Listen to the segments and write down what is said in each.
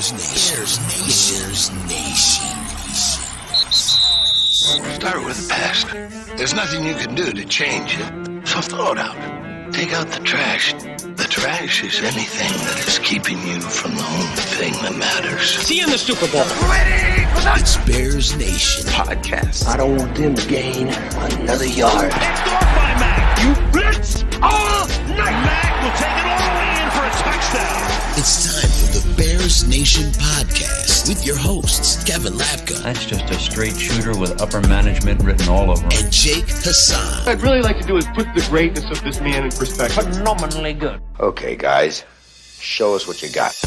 Bears Nation. Bears Nation. Start with the past. There's nothing you can do to change it, so throw it out. Take out the trash. The trash is anything that is keeping you from the only thing that matters. See you in the Super Bowl. Ready? It's Bears Nation Podcast. I don't want them to gain another yard. Picked off by Mac. You blitz all night. Mac will take it all the way in for a touchdown. It's time for the Bears Nation Podcast with your hosts, Kevin Lapka That's just a straight shooter with upper management written all over him. and Jake Hassan. What I'd really like to do is put the greatness of this man in perspective. Phenomenally good. Okay, guys, show us what you got.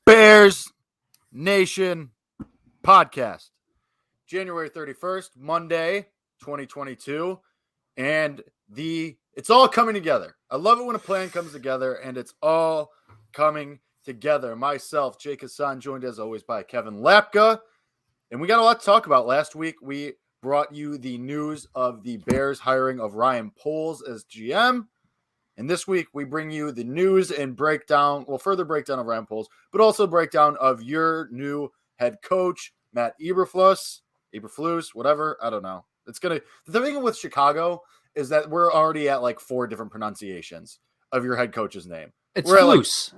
Bears Nation Podcast, January 31st, Monday, 2022, and it's all coming together. I love it when a plan comes together, and it's all coming together. Myself, Jake Hassan, joined as always by Kevin Lapka, and we got a lot to talk about. Last week, we brought you the news of the Bears hiring of Ryan Poles as GM. And this week, we bring you the news and further breakdown of Ryan Poles, but also breakdown of your new head coach, Matt Eberflus, whatever. I don't know. The thing with Chicago is that we're already at like 4 different pronunciations of your head coach's name. It's we're Flus.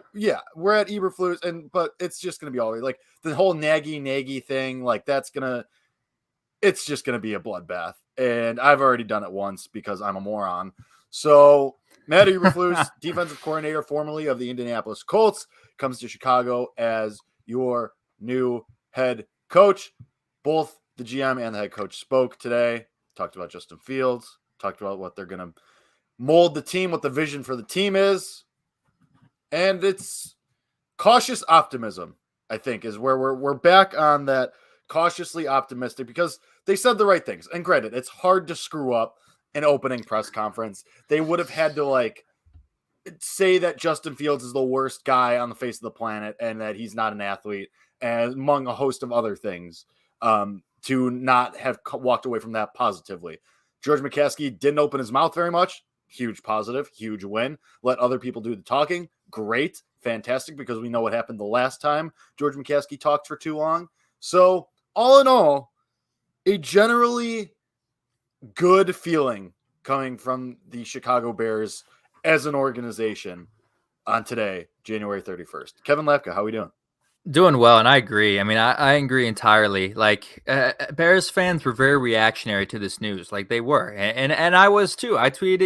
We're at Eberflus, but it's just going to be all like the whole Nagy thing. Like it's just going to be a bloodbath. And I've already done it once because I'm a moron. So Matt Eberflus, defensive coordinator formerly of the Indianapolis Colts, comes to Chicago as your new head coach. Both the GM and the head coach spoke today, talked about Justin Fields, talked about what they're going to mold the team, what the vision for the team is. And it's cautious optimism, I think, is where we're back on that cautiously optimistic because they said the right things. And granted, it's hard to screw up an opening press conference. They would have had to say that Justin Fields is the worst guy on the face of the planet and that he's not an athlete, and among a host of other things, to not have walked away from that positively. George McCaskey didn't open his mouth very much. Huge positive, huge win. Let other people do the talking. Great, fantastic, because we know what happened the last time George McCaskey talked for too long. So all in all, a generally good feeling coming from the Chicago Bears as an organization on today, January 31st. Kevin Lapka, how are we doing? Doing well, and I agree. I mean, I agree entirely. Bears fans were very reactionary to this news, like they were, and I was too. I tweeted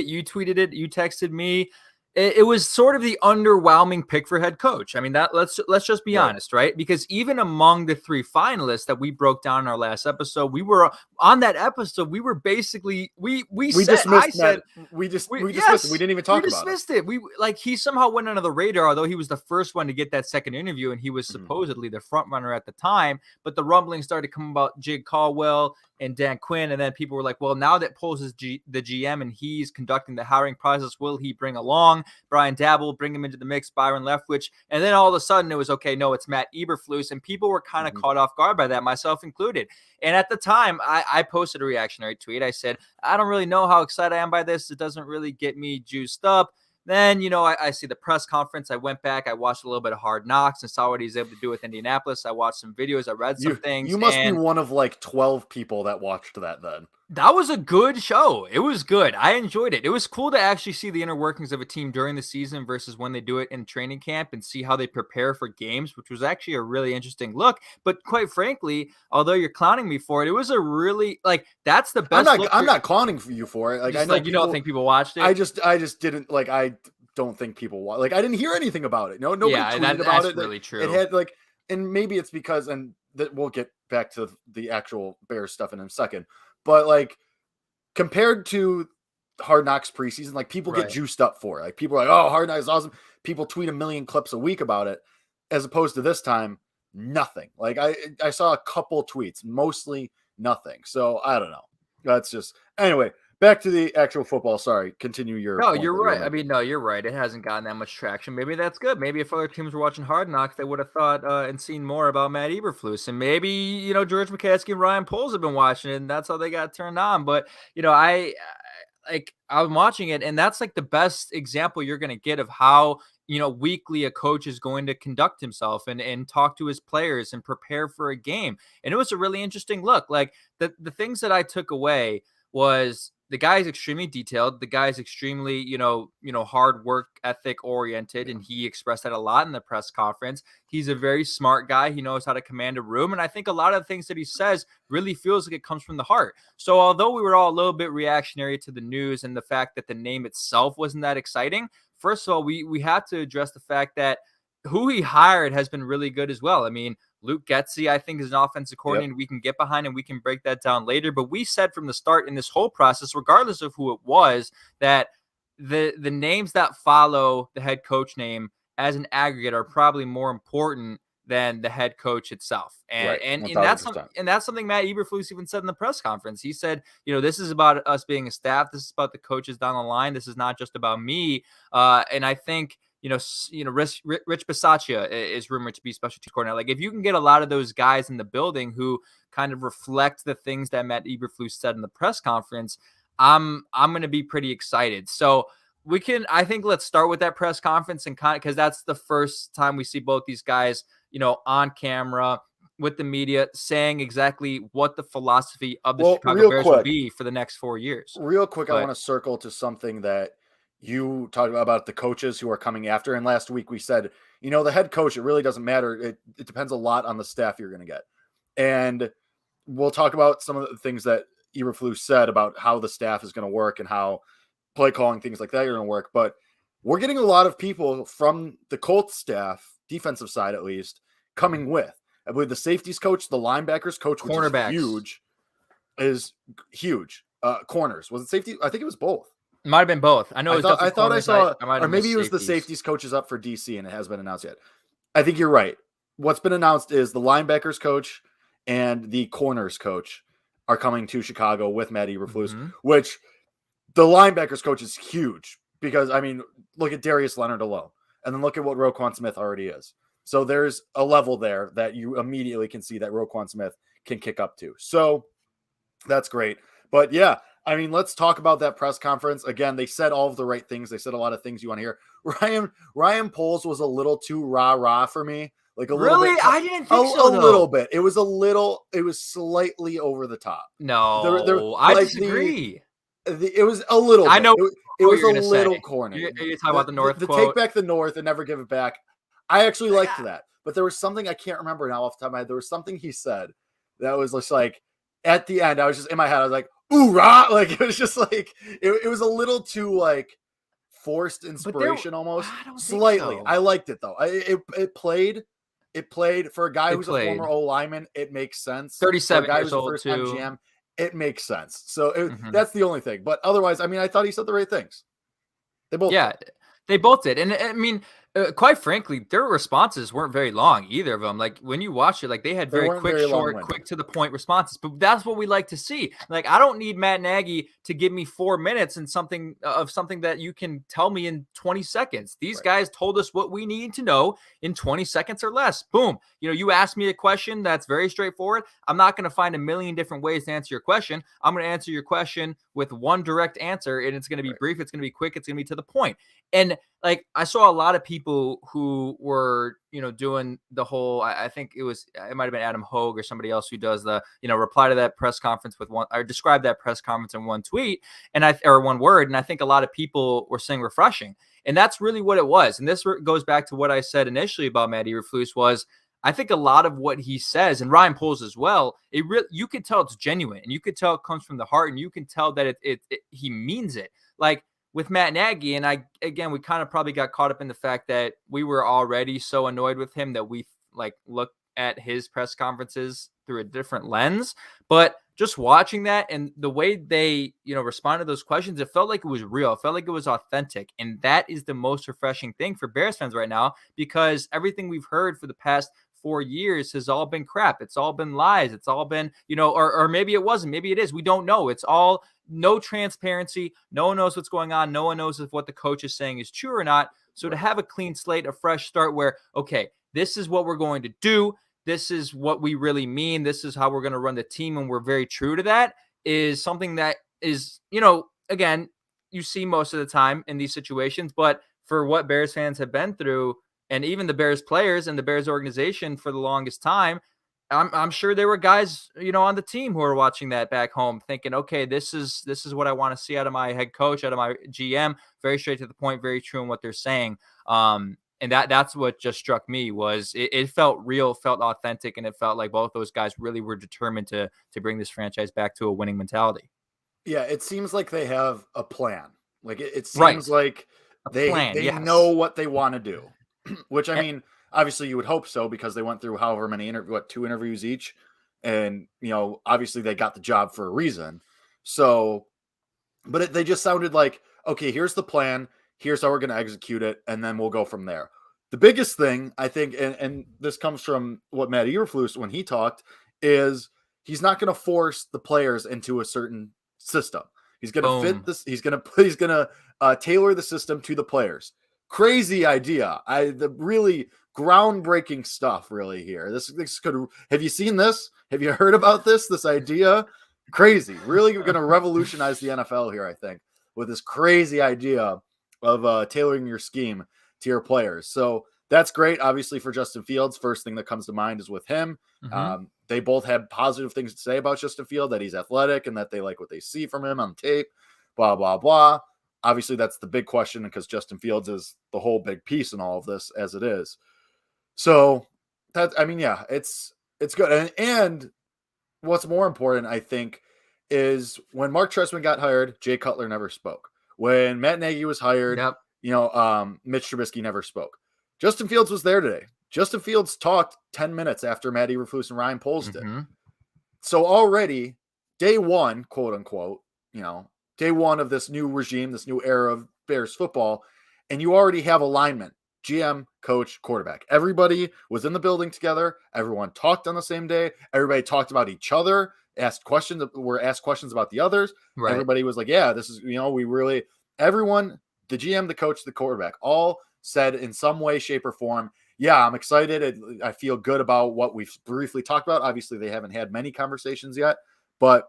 it, you texted me. It was sort of the underwhelming pick for head coach. I mean, let's just be honest, right? Because even among the 3 finalists that we broke down in our last episode, we were on that episode. We were basically we dismissed it. We didn't even talk about it. We dismissed it. He somehow went under the radar, although he was the first one to get that second interview, and he was supposedly the front runner at the time. But the rumblings started to come about Jake Caldwell and Dan Quinn, and then people were like, well, now that Poles is the GM and he's conducting the hiring process, will he bring along Brian Dabble, bring him into the mix, Byron Leftwich? And then all of a sudden it was, okay, no, it's Matt Eberflus, and people were kind of caught off guard by that, myself included. And at the time, I posted a reactionary tweet. I said, I don't really know how excited I am by this. It doesn't really get me juiced up. Then, I see the press conference. I went back. I watched a little bit of Hard Knocks and saw what he's able to do with Indianapolis. I watched some videos. I read some things. You must be one of 12 people that watched that then. That was a good show. It was good. I enjoyed it. It was cool to actually see the inner workings of a team during the season versus when they do it in training camp and see how they prepare for games, which was actually a really interesting look. But quite frankly, although you're clowning me for it, it was a really, that's the best. I'm not clowning you for it. I know you don't think people watched it? I just didn't I don't think people watch. I didn't hear anything about it. Nobody tweeted about it. That's really true. It had and maybe it's because, and that we'll get back to the actual Bears stuff in a second. But compared to Hard Knocks preseason, people get juiced up for it. People are like, oh, Hard Knocks is awesome. People tweet a million clips a week about it, as opposed to this time, nothing. I saw a couple tweets, mostly nothing. So I don't know. That's just anyway. back to the actual football. Sorry, continue your. No, point you're that you were right. I making. mean, no, you're right. It hasn't gotten that much traction. Maybe that's good. Maybe if other teams were watching Hard Knocks, they would have thought and seen more about Matt Eberflus. And maybe, George McCaskey and Ryan Poles have been watching it, and that's how they got turned on. But, I'm watching it, and that's like the best example you're going to get of how, weekly a coach is going to conduct himself and talk to his players and prepare for a game. And it was a really interesting look. Like the things that I took away was the guy is extremely detailed. The guy is extremely, hard work ethic oriented. And he expressed that a lot in the press conference. He's a very smart guy. He knows how to command a room. And I think a lot of the things that he says really feels like it comes from the heart. So although we were all a little bit reactionary to the news and the fact that the name itself wasn't that exciting, first of all, we have to address the fact that who he hired has been really good as well. I mean, Luke Getsy, I think, is an offensive coordinator we can get behind, and we can break that down later. But we said from the start in this whole process, regardless of who it was, that the names that follow the head coach name as an aggregate are probably more important than the head coach itself. And that's something Matt Eberflus even said in the press conference. He said, this is about us being a staff. This is about the coaches down the line. This is not just about me. And I think, Rich Bisaccia is rumored to be special teams coordinator. Like if you can get a lot of those guys in the building who kind of reflect the things that Matt Eberflus said in the press conference, I'm going to be pretty excited. So I think let's start with that press conference and because that's the first time we see both these guys, on camera with the media saying exactly what the philosophy of the Chicago Bears will be for the next 4 years. Real quick, I want to circle to something that you talked about the coaches who are coming after. And last week we said, the head coach, it really doesn't matter. It depends a lot on the staff you're going to get. And we'll talk about some of the things that Eberflus said about how the staff is going to work and how play calling, things like that are going to work. But we're getting a lot of people from the Colts staff, defensive side at least, coming with. I believe the safeties coach, the linebackers coach, which is huge. Corners. Was it safety? I think it was both. It might have been both. I know. I thought I saw, or maybe it was the safeties coaches up for DC, and it has been announced yet. I think you're right. What's been announced is the linebackers coach and the corners coach are coming to Chicago with Matt Eberflus, which the linebackers coach is huge because, I mean, look at Darius Leonard alone, and then look at what Roquan Smith already is. So there's a level there that you immediately can see that Roquan Smith can kick up to. So that's great. But yeah, I mean, let's talk about that press conference. Again, they said all of the right things. They said a lot of things you want to hear. Ryan Poles was a little too rah-rah for me. Like a little bit. I didn't think so. A little bit. It was slightly over the top. No, I disagree. It was a little bit. I know it was a little corny. You're talking about the North quote. Take back the North and never give it back. I actually liked that. But there was something I can't remember now off the top of my head. There was something he said that was just like, at the end, I was just in my head, I was like, ooh, rah! Like, it was just like, it was a little too, like, forced inspiration almost. Slightly. So. I liked it, though. It played for a guy who's a former O-lineman. It makes sense. 37 for a guy years who's old, a first-time too. GM. It makes sense. So that's the only thing. But otherwise, I mean, I thought he said the right things. They both did. They both did. And I mean, quite frankly, their responses weren't very long, either of them. Like when you watch it, like they had very quick, short, quick to the point responses. But that's what we like to see. Like I don't need Matt Nagy to give me 4 minutes and something that you can tell me in 20 seconds. These guys told us what we need to know in 20 seconds or less. Boom. You ask me a question that's very straightforward. I'm not going to find a million different ways to answer your question. I'm going to answer your question with one direct answer, and it's going to be brief. It's going to be quick. It's going to be to the point. And like I saw a lot of people who were, doing the whole, I think it might've been Adam Hogue or somebody else who does the, reply to that press conference with one, or describe that press conference in one tweet or one word. And I think a lot of people were saying refreshing, and that's really what it was. And this goes back to what I said initially about Matt Eberflus was, I think a lot of what he says, and Ryan Poles as well, you could tell it's genuine, and you could tell it comes from the heart, and you can tell that he means it. Like with Matt Nagy, and we kind of probably got caught up in the fact that we were already so annoyed with him that we like looked at his press conferences through a different lens. But just watching that and the way they, responded to those questions, it felt like it was real. It felt like it was authentic. And that is the most refreshing thing for Bears fans right now, because everything we've heard for the past 4 years has all been crap. It's all been lies. It's all been, or maybe it wasn't. Maybe it is. We don't know. It's all no transparency. No one knows what's going on. No one knows if what the coach is saying is true or not. So to have a clean slate, a fresh start where, okay, this is what we're going to do. This is what we really mean. This is how we're going to run the team. And we're very true to that is something that is, again, you see most of the time in these situations, but for what Bears fans have been through, and even the Bears players and the Bears organization for the longest time, I'm sure there were guys, on the team who are watching that back home thinking, okay, this is what I want to see out of my head coach, out of my GM, very straight to the point, very true in what they're saying. And that's what just struck me was it felt real, felt authentic, and it felt like both those guys really were determined to bring this franchise back to a winning mentality. Yeah, it seems like they have a plan. Like it seems Right. like they yes. know what they want to do, which I mean, obviously you would hope so because they went through however many 2 interviews each, and obviously they got the job for a reason. So, but they just sounded like, okay, here's the plan, here's how we're going to execute it, and then we'll go from there. The biggest thing I think, and this comes from what Matt Eberflus when he talked, is he's not going to force the players into a certain system. He's going to fit this. He's going to tailor the system to the players. Crazy idea. The really groundbreaking stuff really here. This could, have you seen this? Have you heard about this idea? Crazy. Really going to revolutionize the NFL here, I think, with this crazy idea of tailoring your scheme to your players. So that's great. Obviously for Justin Fields, first thing that comes to mind is with him. Mm-hmm. They both had positive things to say about Justin Fields, that he's athletic and that they like what they see from him on tape, blah, blah, blah. Obviously that's the big question because Justin Fields is the whole big piece in all of this as it is. So it's good. And what's more important, I think, is when Mark Trestman got hired, Jay Cutler never spoke. When Matt Nagy was hired, Mitch Trubisky never spoke. Justin Fields was there today. Justin Fields talked 10 minutes after Matt Eberflus and Ryan Poles did. So already, day one, quote unquote, day one of this new regime, this new era of Bears football, and you already have alignment. GM, coach, quarterback. Everybody was in the building together. Everyone talked on the same day. Everybody talked about each other, asked questions about the others. Right. Everybody was like, yeah, this is, everyone, the GM, the coach, the quarterback, all said in some way, shape, or form, yeah, I'm excited. I feel good about what we've briefly talked about. Obviously, they haven't had many conversations yet, but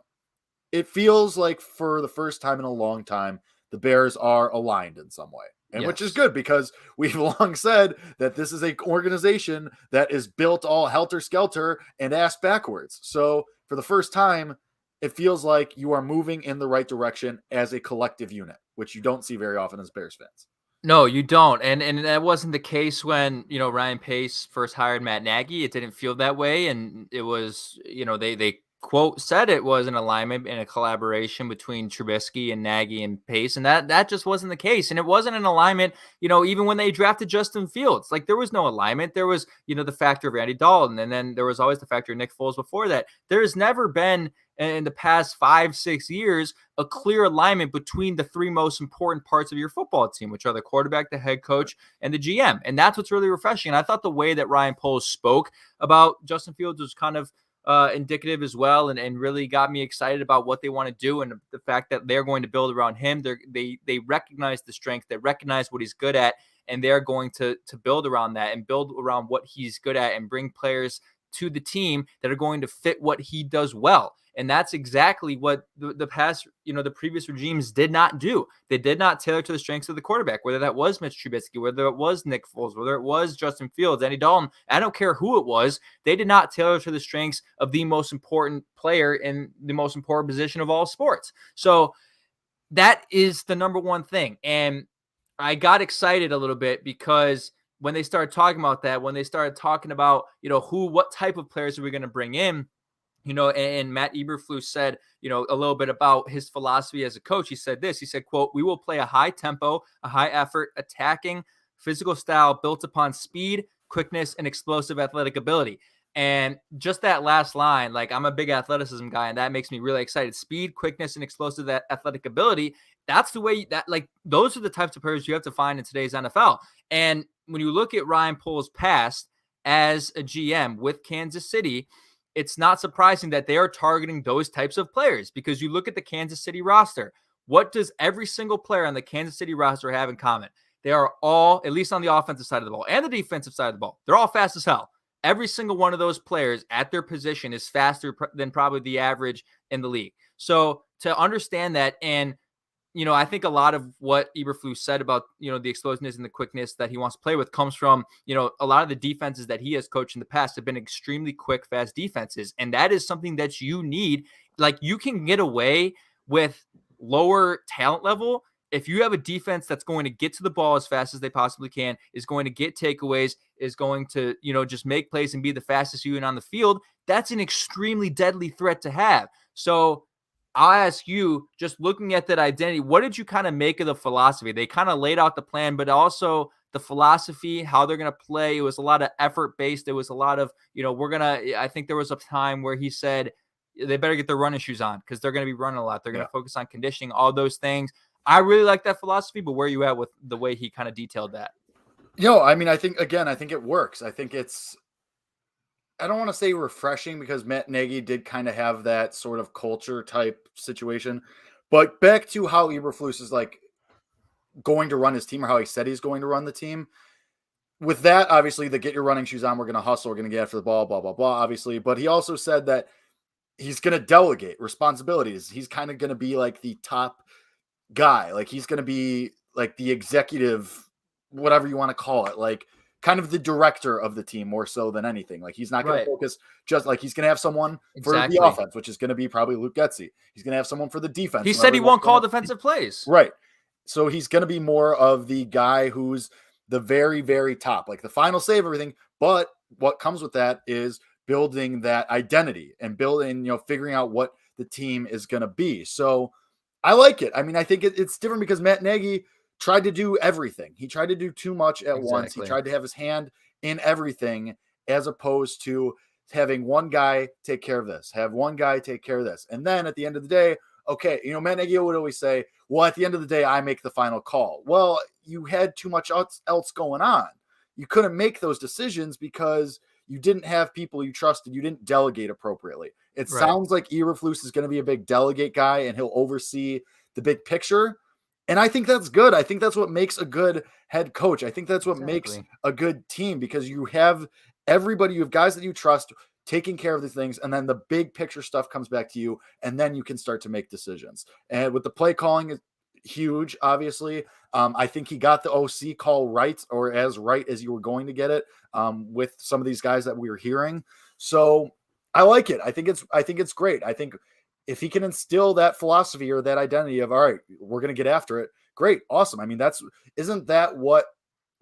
it feels like for the first time in a long time, the Bears are aligned in some way. And which is good because we've long said that this is an organization that is built all helter-skelter and ass backwards. So for the first time, it feels like you are moving in the right direction as a collective unit, which you don't see very often as Bears fans. No, you don't. And that wasn't the case when, Ryan Pace first hired Matt Nagy. It didn't feel that way. And it was, they quote said it was an alignment and a collaboration between Trubisky and Nagy and Pace. And that just wasn't the case. And it wasn't an alignment, even when they drafted Justin Fields. Like there was no alignment. There was, the factor of Andy Dalton. And then there was always the factor of Nick Foles before that. There's never been in the past 5-6 years a clear alignment between the three most important parts of your football team, which are the quarterback, the head coach, and the GM. And that's what's really refreshing. And I thought the way that Ryan Poles spoke about Justin Fields was kind of indicative as well, and really got me excited about what they want to do and the fact that they're going to build around him. They recognize the strength, they recognize what he's good at, and they're going to build around that and build around what he's good at and bring players to the team that are going to fit what he does well. And that's exactly what the past, the previous regimes did not do. They did not tailor to the strengths of the quarterback, whether that was Mitch Trubisky, whether it was Nick Foles, whether it was Justin Fields, Andy Dalton. I don't care who it was. They did not tailor to the strengths of the most important player in the most important position of all sports. So that is the number one thing. And I got excited a little bit because when they started talking about that, when they started talking about, what type of players are we going to bring in, and Matt Eberflus said, a little bit about his philosophy as a coach. He said this, he said, quote, "We will play a high tempo, a high effort, attacking physical style built upon speed, quickness, and explosive athletic ability." And just that last line, like I'm a big athleticism guy, and that makes me really excited. Speed, quickness, and explosive athletic ability. That's the way those are the types of players you have to find in today's NFL. And when you look at Ryan Poles' past, as a GM with Kansas City, it's not surprising that they are targeting those types of players, because you look at the Kansas City roster. What does every single player on the Kansas City roster have in common? They are all, at least on the offensive side of the ball and the defensive side of the ball, they're all fast as hell. Every single one of those players at their position is faster than probably the average in the league. So to understand that, and I think a lot of what Eberflus said about, the explosiveness and the quickness that he wants to play with comes from, a lot of the defenses that he has coached in the past have been extremely quick, fast defenses. And that is something that you need. Like, you can get away with lower talent level if you have a defense that's going to get to the ball as fast as they possibly can, is going to get takeaways, is going to, just make plays and be the fastest unit on the field. That's an extremely deadly threat to have. So I'll ask you, just looking at that identity, what did you kind of make of the philosophy? They kind of laid out the plan, but also the philosophy, how they're going to play. It was a lot of effort based. It was a lot of, I think there was a time where he said they better get their running shoes on because they're going to be running a lot. They're going to focus on conditioning, all those things. I really like that philosophy, but where are you at with the way he kind of detailed that? I think it works. I think I don't want to say refreshing because Matt Nagy did kind of have that sort of culture type situation, but back to how Eberflus is like going to run his team, or how he said he's going to run the team. With that, obviously, the get your running shoes on, we're going to hustle, we're going to get after the ball, blah, blah, blah, obviously. But he also said that he's going to delegate responsibilities. He's kind of going to be like the top guy. Like, he's going to be like the executive, whatever you want to call it, like kind of the director of the team more so than anything. Like, he's not going to focus, just like he's going to have someone for the offense, which is going to be probably Luke Getsy. He's going to have someone for the defense. He said he won't call defensive plays. Right. So he's going to be more of the guy who's the very, very top, like the final say of everything. But what comes with that is building that identity and building, figuring out what the team is going to be. So I like it. I mean, I think it's different because Matt Nagy tried to do everything. He tried to do too much at once. He tried to have his hand in everything, as opposed to having one guy take care of this, have one guy take care of this. And then at the end of the day, okay, Matt Nagy would always say, well, at the end of the day, I make the final call. Well, you had too much else going on. You couldn't make those decisions because you didn't have people you trusted. You didn't delegate appropriately. It sounds like Eberflus is going to be a big delegate guy, and he'll oversee the big picture. And I think that's good. I think that's what makes a good head coach. I think that's what makes a good team, because you have everybody, you have guys that you trust taking care of these things, and then the big picture stuff comes back to you, and then you can start to make decisions. And with the play calling, is huge, obviously. I think he got the OC call right, or as right as you were going to get it, with some of these guys that we were hearing. So I like it. I think it's great. I think if he can instill that philosophy or that identity of, all right, we're going to get after it, great, awesome. I mean, isn't that what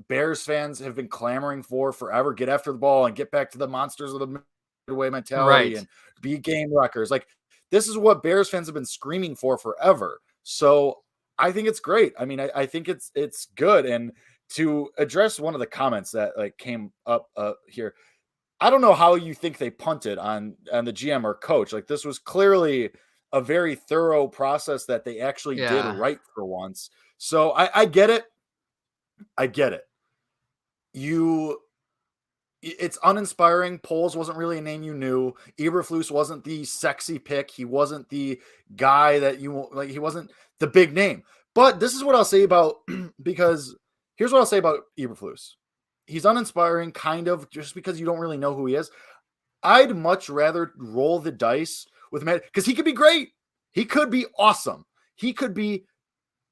Bears fans have been clamoring for forever? Get after the ball and get back to the monsters of the midway mentality and be game wreckers. Like, this is what Bears fans have been screaming for forever. So I think it's great. I mean, I think it's good. And to address one of the comments that came up here, I don't know how you think they punted on the GM or coach. Like, this was clearly a very thorough process that they actually did right for once. So I get it. I get it. It's uninspiring. Poles wasn't really a name you knew. Eberflus wasn't the sexy pick. He wasn't the guy that he wasn't the big name. But this is what I'll say about, because here's what I'll say about Eberflus. He's uninspiring, kind of, just because you don't really know who he is. I'd much rather roll the dice with Matt, because he could be great. He could be awesome. He could be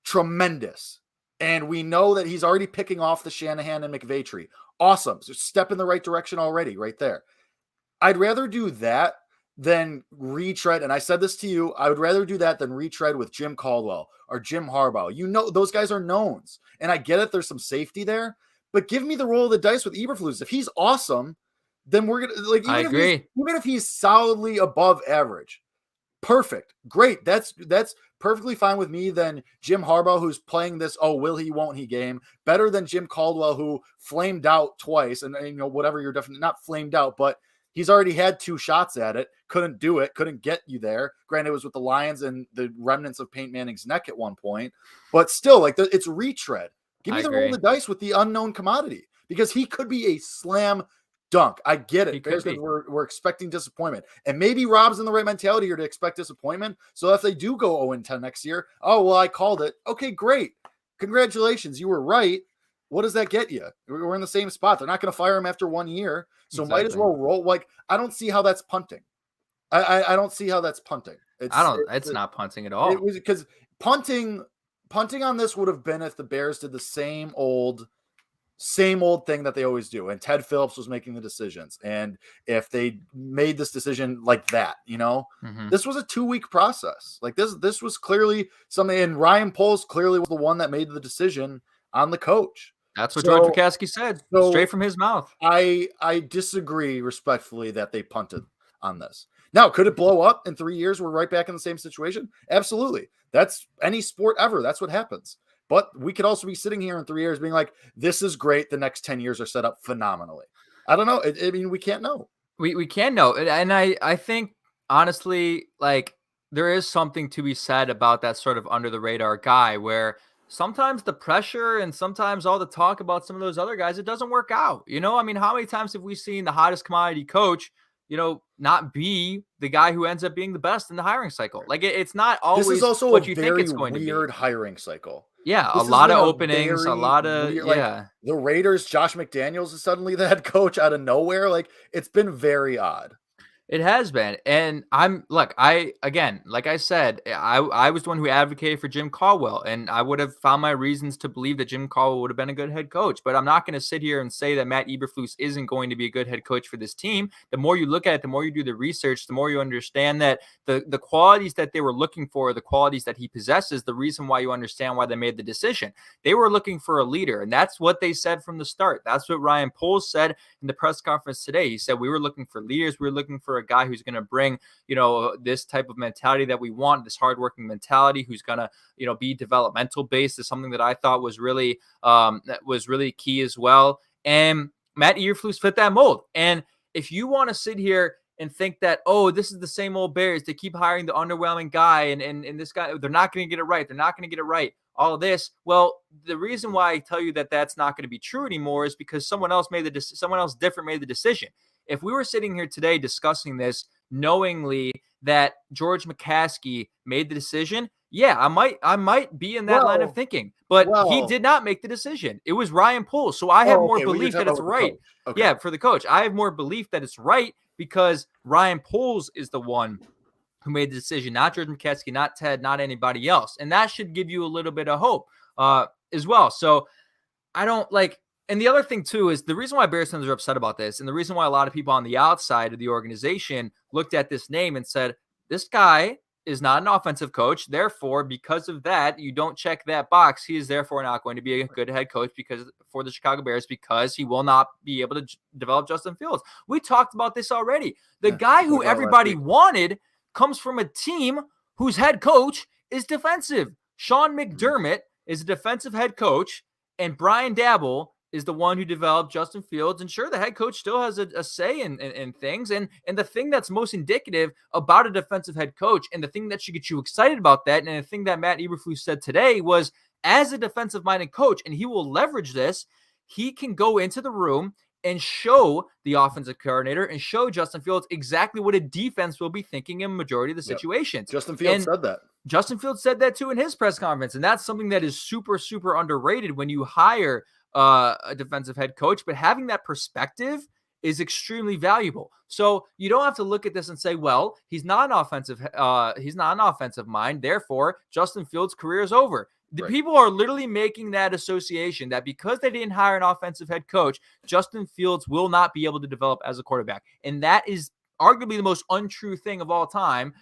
tremendous. And we know that he's already picking off the Shanahan and McVay tree. Awesome. So step in the right direction already, right there. I'd rather do that than retread. And I said this to you. I would rather do that than retread with Jim Caldwell or Jim Harbaugh. Those guys are knowns. And I get it. There's some safety there. But give me the roll of the dice with Eberflus. If he's awesome, then we're going to, I agree. Even if he's solidly above average, perfect. Great. That's perfectly fine with me than Jim Harbaugh, who's playing this, will he, won't he game. Better than Jim Caldwell, who flamed out twice. And whatever you're definitely not flamed out, but he's already had 2 shots at it. Couldn't do it. Couldn't get you there. Granted, it was with the Lions and the remnants of Peyton Manning's neck at one point, but still, it's retread. Give me the roll of the dice with the unknown commodity, because he could be a slam Dunk. I get He it. could Bears be. fans we're expecting disappointment. And maybe Rob's in the right mentality here to expect disappointment. So if they do go 0-10 next year, oh, well, I called it. Okay, great. Congratulations. You were right. What does that get you? We're in the same spot. They're not going to fire him after 1 year. So might as well roll. Like, I don't see how that's punting. I don't see how that's punting. It's not punting at all. It was because punting on this would have been if the Bears did the same old thing that they always do, and Ted Phillips was making the decisions, and if they made this decision like that, this was a 2-week process. Like this was clearly something, and Ryan Poles clearly was the one that made the decision on the coach. That's what George McCaskey said, straight from his mouth. I disagree respectfully that they punted on this. Now, could it blow up in 3 years? We're right back in the same situation. Absolutely. That's any sport ever. That's what happens. But we could also be sitting here in 3 years being like, this is great. The next 10 years are set up phenomenally. I don't know. I mean, we can't know. We can know. And I think, honestly, like, there is something to be said about that sort of under the radar guy where sometimes the pressure and sometimes all the talk about some of those other guys, it doesn't work out. I mean, how many times have we seen the hottest commodity coach, not be the guy who ends up being the best in the hiring cycle? Like, it's not always this is also what a you very think it's going to be. Weird hiring cycle. Yeah, This a lot of has been openings, a very lot of weird, like, the Raiders, Josh McDaniels is suddenly the head coach out of nowhere. Like, it's been very odd. It has been. And like I said, I was the one who advocated for Jim Caldwell, and I would have found my reasons to believe that Jim Caldwell would have been a good head coach. But I'm not going to sit here and say that Matt Eberflus isn't going to be a good head coach for this team. The more you look at it, the more you do the research, the more you understand that the qualities that they were looking for, the qualities that he possesses, the reason why you understand why they made the decision. They were looking for a leader, and that's what they said from the start. That's what Ryan Poles said in the press conference today. He said, we were looking for leaders. We were looking for a guy who's going to bring, this type of mentality that we want, this hardworking mentality, who's going to, be developmental based, is something that I thought was really key as well. And Matt Eberflus fit that mold. And if you want to sit here and think that, oh, this is the same old Bears, they keep hiring the underwhelming guy, and this guy, they're not going to get it right. They're not going to get it right. All of this. Well, the reason why I tell you that that's not going to be true anymore is because someone else different made the decision. If we were sitting here today discussing this, knowingly that George McCaskey made the decision, yeah, I might be in that line of thinking. But he did not make the decision. It was Ryan Poles. So I have more belief that it's right. Okay. Yeah, for the coach. I have more belief that it's right because Ryan Poles is the one who made the decision, not George McCaskey, not Ted, not anybody else. And that should give you a little bit of hope as well. So I don't like. And the other thing, too, is the reason why Bears fans are upset about this, and the reason why a lot of people on the outside of the organization looked at this name and said, this guy is not an offensive coach. Therefore, because of that, you don't check that box. He is therefore not going to be a good head coach for the Chicago Bears because he will not be able to develop Justin Fields. We talked about this already. The guy who everybody wanted comes from a team whose head coach is defensive. Sean McDermott is a defensive head coach, and Brian Daboll is the one who developed Justin Fields. And sure, the head coach still has a say in things. And the thing that's most indicative about a defensive head coach, and the thing that should get you excited about that, and the thing that Matt Eberflus said today was, as a defensive-minded coach, and he will leverage this, he can go into the room and show the offensive coordinator and show Justin Fields exactly what a defense will be thinking in majority of the situations. Justin Fields said that. Justin Fields said that too in his press conference. And that's something that is super, super underrated when you hire a defensive head coach, but having that perspective is extremely valuable. So you don't have to look at this and say, well, he's not an offensive mind. Therefore, Justin Fields' career is over. The people are literally making that association that because they didn't hire an offensive head coach, Justin Fields will not be able to develop as a quarterback. And that is arguably the most untrue thing of all time.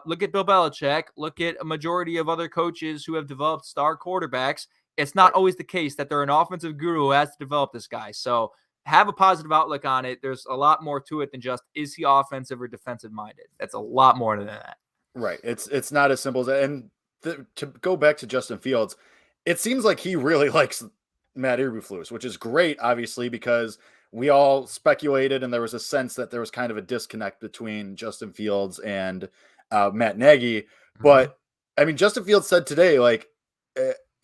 Look at Bill Belichick. Look at a majority of other coaches who have developed star quarterbacks. It's not always the case that they're an offensive guru who has to develop this guy. So have a positive outlook on it. There's a lot more to it than just, is he offensive or defensive minded? That's a lot more than that. Right. It's not as simple as that. And to go back to Justin Fields, it seems like he really likes Matt Eberflus, which is great, obviously, because we all speculated and there was a sense that there was kind of a disconnect between Justin Fields and Matt Nagy. But I mean, Justin Fields said today, like,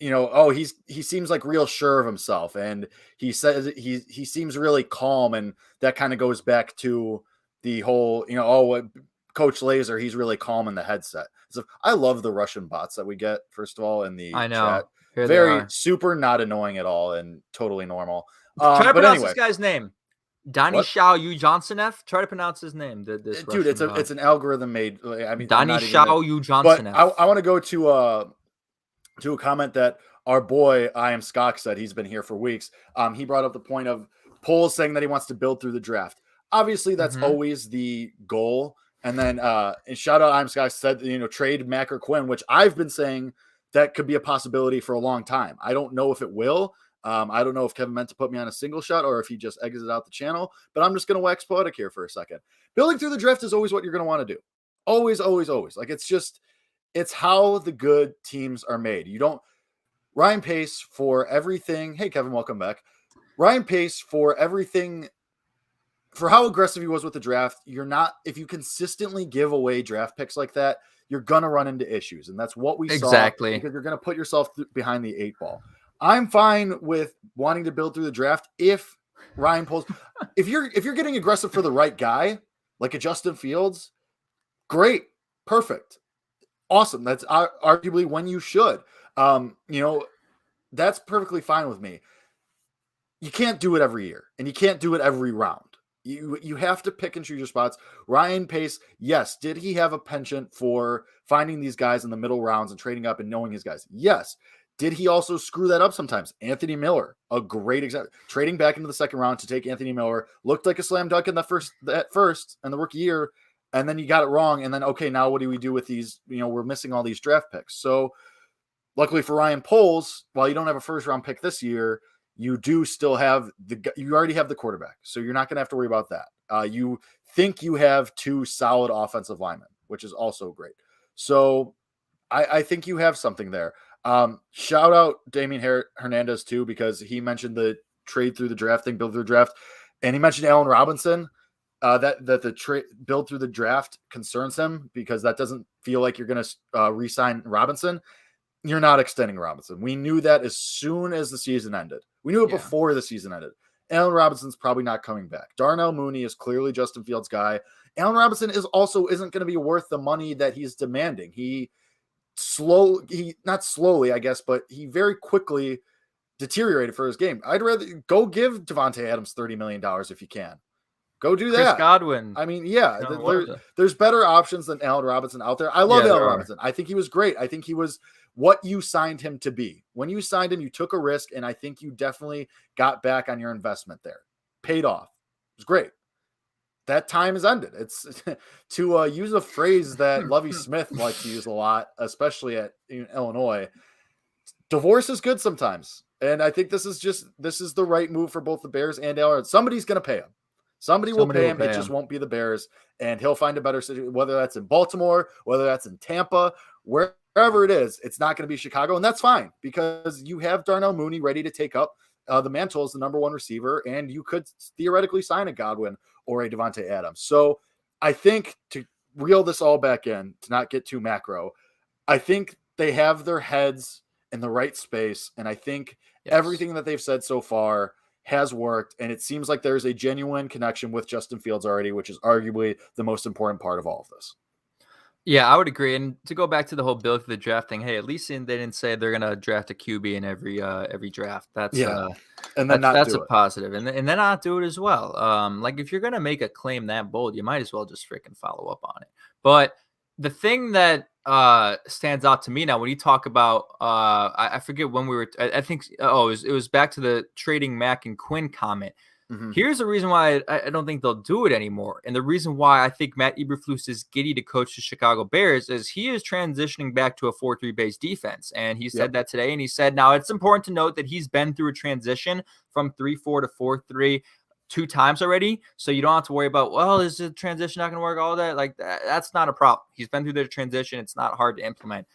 he seems like real sure of himself, and he says he seems really calm, and that kind of goes back to the whole, Coach Laser, he's really calm in the headset. So I love the Russian bots that we get, first of all, in the I know. chat. Here Very super not annoying at all and totally normal. Try to but pronounce anyway, this guy's name. Donnie Xiao Yu Johnsoneff. Try to pronounce his name. This dude, it's an algorithm made. I mean, Donnie Xiao Yu Johnsoneff. But I want to go to a comment that our boy I am Skok said. He's been here for weeks. He brought up the point of Poles saying that he wants to build through the draft. Obviously, that's always the goal. And then and shout out I'm Skok said, trade Mac or Quinn, which I've been saying that could be a possibility for a long time. I don't know if it will. I don't know if Kevin meant to put me on a single shot or if he just exited out the channel, but I'm just going to wax poetic here for a second. Building through the draft is always what you're going to want to do. Always, always, always. Like, it's how the good teams are made. Ryan Pace for everything. Hey, Kevin, welcome back. Ryan Pace for everything, for how aggressive he was with the draft. If you consistently give away draft picks like that, you're going to run into issues. And that's what we saw. Exactly. Because you're going to put yourself behind the 8 ball. I'm fine with wanting to build through the draft if Ryan Poles, if you're getting aggressive for the right guy, like a Justin Fields, great, perfect, awesome. That's arguably when you should. That's perfectly fine with me. You can't do it every year, and you can't do it every round. You have to pick and choose your spots. Ryan Pace, yes, did he have a penchant for finding these guys in the middle rounds and trading up and knowing his guys? Yes. Did he also screw that up sometimes? Anthony Miller, a great example. Trading back into the second round to take Anthony Miller looked like a slam dunk in that first and the rookie year, and then you got it wrong. And then, okay, now what do we do with these? We're missing all these draft picks. So luckily for Ryan Poles, while you don't have a first round pick this year, you do still have you already have the quarterback. So you're not going to have to worry about that. You think you have 2 solid offensive linemen, which is also great. So I think you have something there. Shout out Damian Hernandez too, because he mentioned the trade through the draft thing, build through the draft, and he mentioned Allen Robinson. That the trade build through the draft concerns him because that doesn't feel like you're going to re-sign Robinson. You're not extending Robinson. We knew that as soon as the season ended. We knew it before the season ended. Allen Robinson's probably not coming back. Darnell Mooney is clearly Justin Fields' guy. Allen Robinson isn't going to be worth the money that he's demanding. Not slowly, I guess, but he very quickly deteriorated for his game. I'd rather go give Devontae Adams $30 million if you can. Go do that. Chris Godwin. I mean, there's better options than Allen Robinson out there. I love Allen Robinson. I think he was great. I think he was what you signed him to be. When you signed him, you took a risk, and I think you definitely got back on your investment there. Paid off. It was great. That time has ended. It's to use a phrase that Lovie Smith likes to use a lot, especially at Illinois. Divorce is good sometimes. And I think this is the right move for both the Bears and Allen. Somebody's going to pay him. Somebody will pay him. It just won't be the Bears, and he'll find a better situation, whether that's in Baltimore, whether that's in Tampa, wherever it is. It's not going to be Chicago, and that's fine because you have Darnell Mooney ready to take up the mantle as the number 1 receiver, and you could theoretically sign a Godwin or a Devontae Adams. So I think to reel this all back in, to not get too macro, I think they have their heads in the right space, and I think everything that they've said so far has worked, and it seems like there's a genuine connection with Justin Fields already, which is arguably the most important part of all of this. Yeah, I would agree. And to go back to the whole build for the draft thing, hey, at least they didn't say they're going to draft a QB in every draft. That's and then that's a positive, and then not do it as well. Like if you're going to make a claim that bold, you might as well just freaking follow up on it. But the thing that stands out to me now when you talk about I forget when we were I think it was back to the trading Mac and Quinn comment. Here's the reason why I don't think they'll do it anymore, and the reason why I think Matt Eberflus is giddy to coach the Chicago Bears is he is transitioning back to a 4-3 base defense, and he said that today. And he said now it's important to note that he's been through a transition from 3-4 to 4-3 2 times already, so you don't have to worry about, well, is the transition not going to work, all that? Like that's not a problem. He's been through the transition. It's not hard to implement.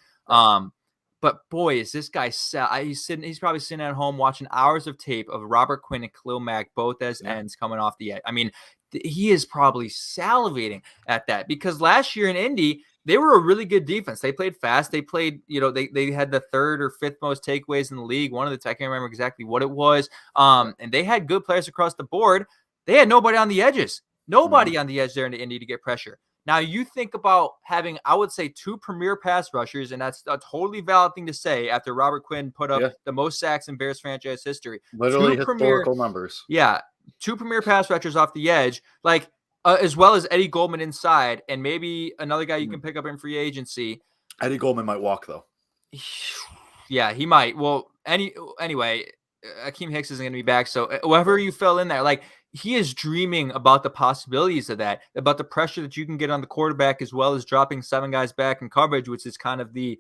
But boy, is this guy he's probably sitting at home watching hours of tape of Robert Quinn and Khalil Mack both as ends coming off the edge. I mean, he is probably salivating at that because last year in Indy, they were a really good defense. They played fast. They played, they had the 3rd or 5th most takeaways in the league. One of the, I can't remember exactly what it was. And they had good players across the board. They had nobody on the edges. Nobody on the edge there in Indy to get pressure. Now you think about having, I would say, 2 premier pass rushers, and that's a totally valid thing to say after Robert Quinn put up the most sacks in Bears franchise history. Literally historical numbers. Yeah, 2 premier pass rushers off the edge, like as well as Eddie Goldman inside, and maybe another guy you can pick up in free agency. Eddie Goldman might walk though. Yeah, he might. Well, anyway, Akeem Hicks isn't going to be back, so whoever you fill in there, like, he is dreaming about the possibilities of that, about the pressure that you can get on the quarterback, as well as dropping 7 guys back in coverage, which is kind of the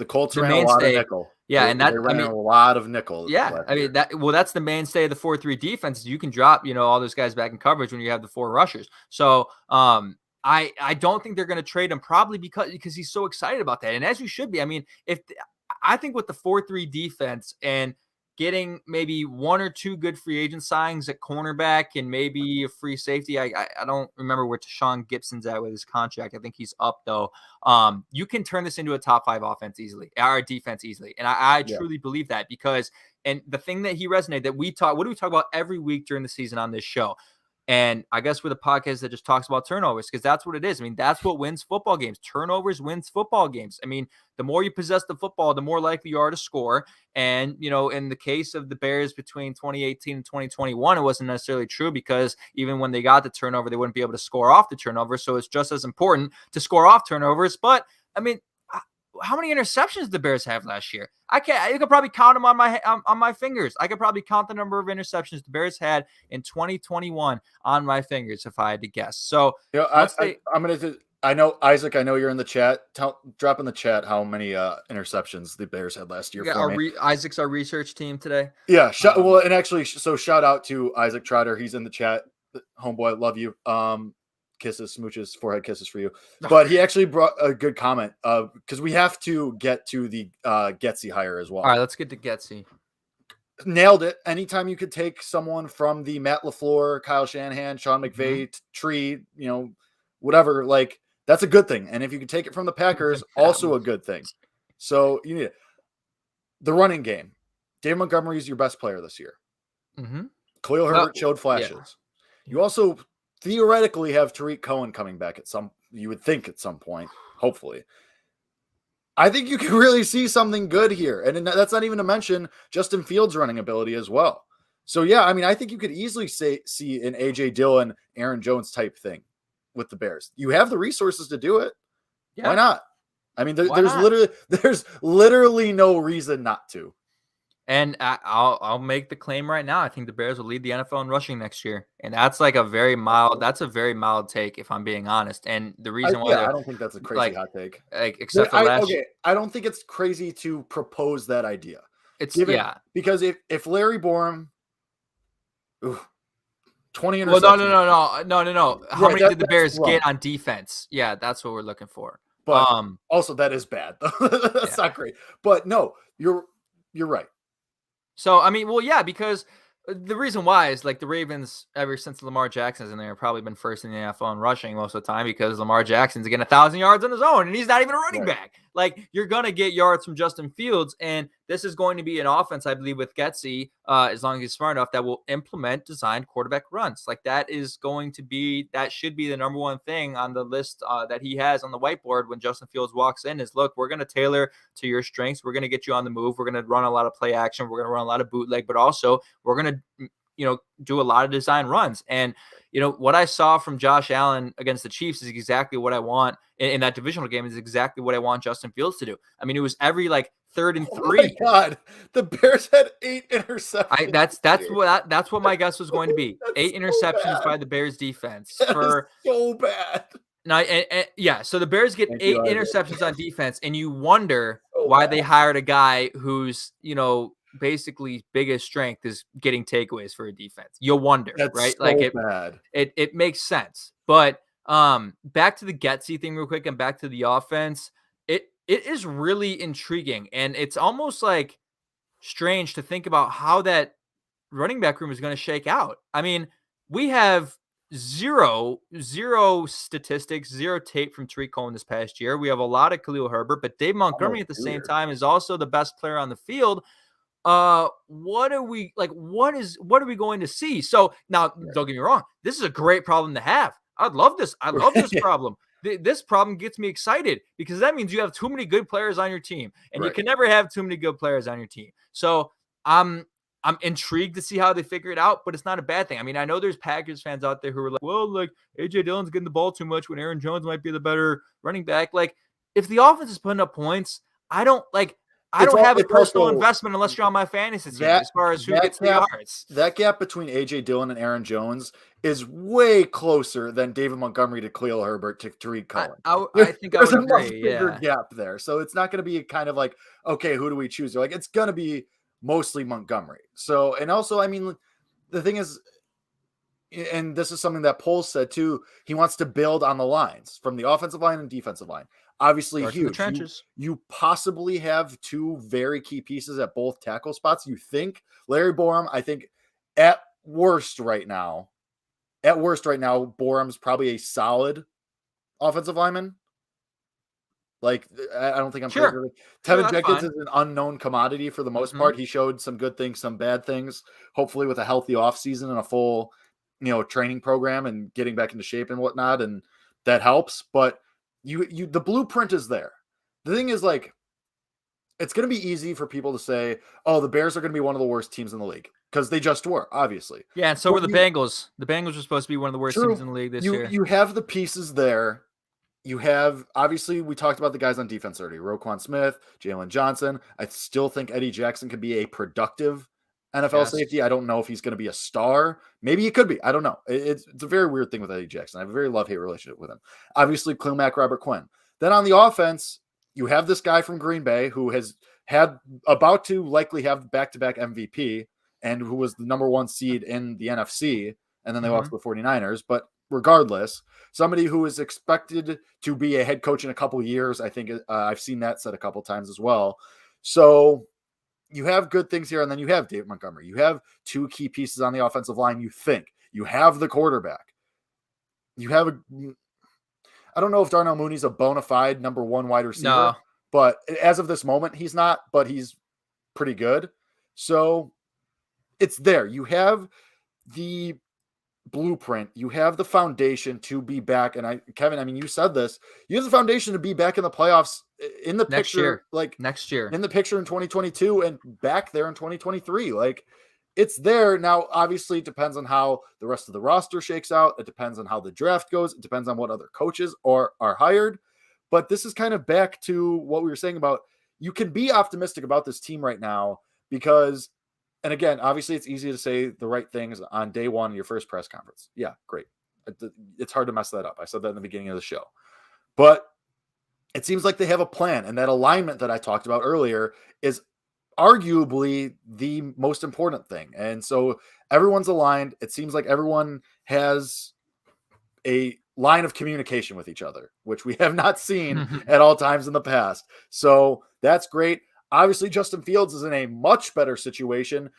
Colts ran a lot of nickel. Yeah, they ran a lot of nickel. Yeah, I mean that's the mainstay of the 4-3 defense. You can drop, all those guys back in coverage when you have the 4 rushers. So I don't think they're going to trade him, probably because he's so excited about that, and as you should be. I mean, I think with the 4-3 defense and getting maybe 1 or 2 good free agent signings at cornerback and maybe a free safety. I don't remember where Tashawn Gibson's at with his contract. I think he's up though. You can turn this into a top 5 offense easily, our defense easily. And I truly believe that, because, and the thing that he resonated, that what do we talk about every week during the season on this show? And I guess with a podcast that just talks about turnovers, because that's what it is. I mean, that's what wins football games. Turnovers wins football games. I mean, the more you possess the football, the more likely you are to score. And, in the case of the Bears between 2018 and 2021, it wasn't necessarily true, because even when they got the turnover, they wouldn't be able to score off the turnover. So it's just as important to score off turnovers. But, I mean, how many interceptions did the Bears have last year? You could probably count them on my fingers. I could probably count the number of interceptions the Bears had in 2021 on my fingers if I had to guess. So I know, Isaac, I know you're in the chat. Drop in the chat how many interceptions the Bears had last year. Isaac's our research team today. Yeah. Shout out to Isaac Trotter. He's in the chat. Homeboy, love you. Kisses, smooches, forehead kisses for you. But he actually brought a good comment, because we have to get to the Getsy hire as well. All right, let's get to Getsy. Nailed it. Anytime you could take someone from the Matt LaFleur, Kyle Shanahan, Sean McVay tree, whatever, like, that's a good thing. And if you could take it from the Packers, also a good thing. So you need it. The running game. Dave Montgomery is your best player this year. Khalil Herbert showed flashes. Yeah. You also theoretically have Tariq Cohen coming back you would think at some point, hopefully. I think you can really see something good here. And that's not even to mention Justin Fields' running ability as well. So yeah, I mean, I think you could easily see an AJ Dillon, Aaron Jones type thing with the Bears. You have the resources to do it. Yeah. Why not? I mean, there's literally no reason not to. And I'll make the claim right now. I think the Bears will lead the NFL in rushing next year, and that's like a very mild take, if I'm being honest. And the reason why I don't think that's a crazy hot take. Except for last year, I don't think it's crazy to propose that idea. Because if Larry Borum, 20 interceptions. Well, no. How many did the Bears get on defense? Yeah, that's what we're looking for. But also that is bad. That's not great. But no, you're right. So, I mean, well, yeah, because the reason why is, like, the Ravens, ever since Lamar Jackson's in there, have probably been first in the NFL in rushing most of the time, because Lamar Jackson's getting 1,000 yards on his own, and he's not even a running back. Like, you're going to get yards from Justin Fields, and this is going to be an offense, I believe, with Getsy, as long as he's smart enough, that will implement designed quarterback runs. Like, that should be the number one thing on the list that he has on the whiteboard when Justin Fields walks in is, look, we're going to tailor to your strengths. We're going to get you on the move. We're going to run a lot of play action. We're going to run a lot of bootleg, but also we're going to do a lot of design runs. And, what I saw from Josh Allen against the Chiefs is exactly what I want in that divisional game, is exactly what I want Justin Fields to do. I mean, it was every 3rd and 3. Oh my God, the Bears had 8 interceptions. That's what my guess was going to be. 8 interceptions by the Bears defense. So bad. So the Bears get 8 interceptions on defense, and you wonder why they hired a guy who's, basically biggest strength is getting takeaways for a defense. You'll wonder, right? So bad. It makes sense. But back to the Getsy thing real quick, and back to the offense. It is really intriguing, and it's almost like strange to think about how that running back room is going to shake out. I mean, we have zero statistics, zero tape from Tariq Cohen this past year. We have a lot of Khalil Herbert, but Dave Montgomery at the same time is also the best player on the field. What are we going to see? So now, don't get me wrong, this is a great problem to have. I love this problem. This problem gets me excited because that means you have too many good players on your team, and you can never have too many good players on your team. So I'm intrigued to see how they figure it out, but it's not a bad thing. I mean, I know there's Packers fans out there who are like, well, like AJ Dillon's getting the ball too much when Aaron Jones might be the better running back. Like, if the offense is putting up points, I don't have a personal investment unless you're on my fantasy team as far as who gets the yards. That gap between AJ Dillon and Aaron Jones is way closer than David Montgomery to Khalil Herbert to Tariq Cohen. I think there's a much bigger gap there. So it's not going to be kind of like, okay, who do we choose? Like, it's going to be mostly Montgomery. So, and also, I mean, the thing is, and this is something that Poles said too, he wants to build on the lines from the offensive line and defensive line. Obviously huge. You possibly have two very key pieces at both tackle spots. You think Larry Borom, I think at worst right now, Borum's probably a solid offensive lineman. Like, I don't think I'm sure. Tevin Jenkins is an unknown commodity for the most part. He showed some good things, some bad things. Hopefully with a healthy offseason and a full, training program and getting back into shape and whatnot, and that helps. But the blueprint is there. The thing is, like, it's going to be easy for people to say, oh, the Bears are going to be one of the worst teams in the league, because they just were, obviously. Yeah, and so were the Bengals. The Bengals were supposed to be one of the worst teams in the league this year. You have the pieces there. You have, obviously, we talked about the guys on defense already. Roquan Smith, Jalen Johnson. I still think Eddie Jackson could be a productive NFL safety. I don't know if he's going to be a star. Maybe he could be. I don't know. It's a very weird thing with Eddie Jackson. I have a very love-hate relationship with him. Obviously, Khalil Mack, Robert Quinn. Then on the offense, you have this guy from Green Bay who has about to likely have back-to-back MVP and who was the number one seed in the NFC, and then they lost to the 49ers. But regardless, somebody who is expected to be a head coach in a couple of years. I think I've seen that said a couple of times as well. So you have good things here, and then you have David Montgomery. You have two key pieces on the offensive line. You have the quarterback. You have I don't know if Darnell Mooney's a bona fide number one wide receiver, but as of this moment, he's not, but he's pretty good. So it's there. You have the blueprint, you have the foundation to be back. And Kevin, I mean, you said this, you have the foundation to be back in the playoffs in the picture, next year in the picture in 2022 and back there in 2023. Like, it's there. Now, obviously it depends on how the rest of the roster shakes out. It depends on how the draft goes. It depends on what other coaches are hired. But this is kind of back to what we were saying about, you can be optimistic about this team right now because, and again, obviously it's easy to say the right things on day one of your first press conference. Yeah, great. It's hard to mess that up. I said that in the beginning of the show. But it seems like they have a plan, and that alignment that I talked about earlier is arguably the most important thing. And so everyone's aligned. It seems like everyone has a line of communication with each other, which we have not seen at all times in the past. So that's great. Obviously, Justin Fields is in a much better situation,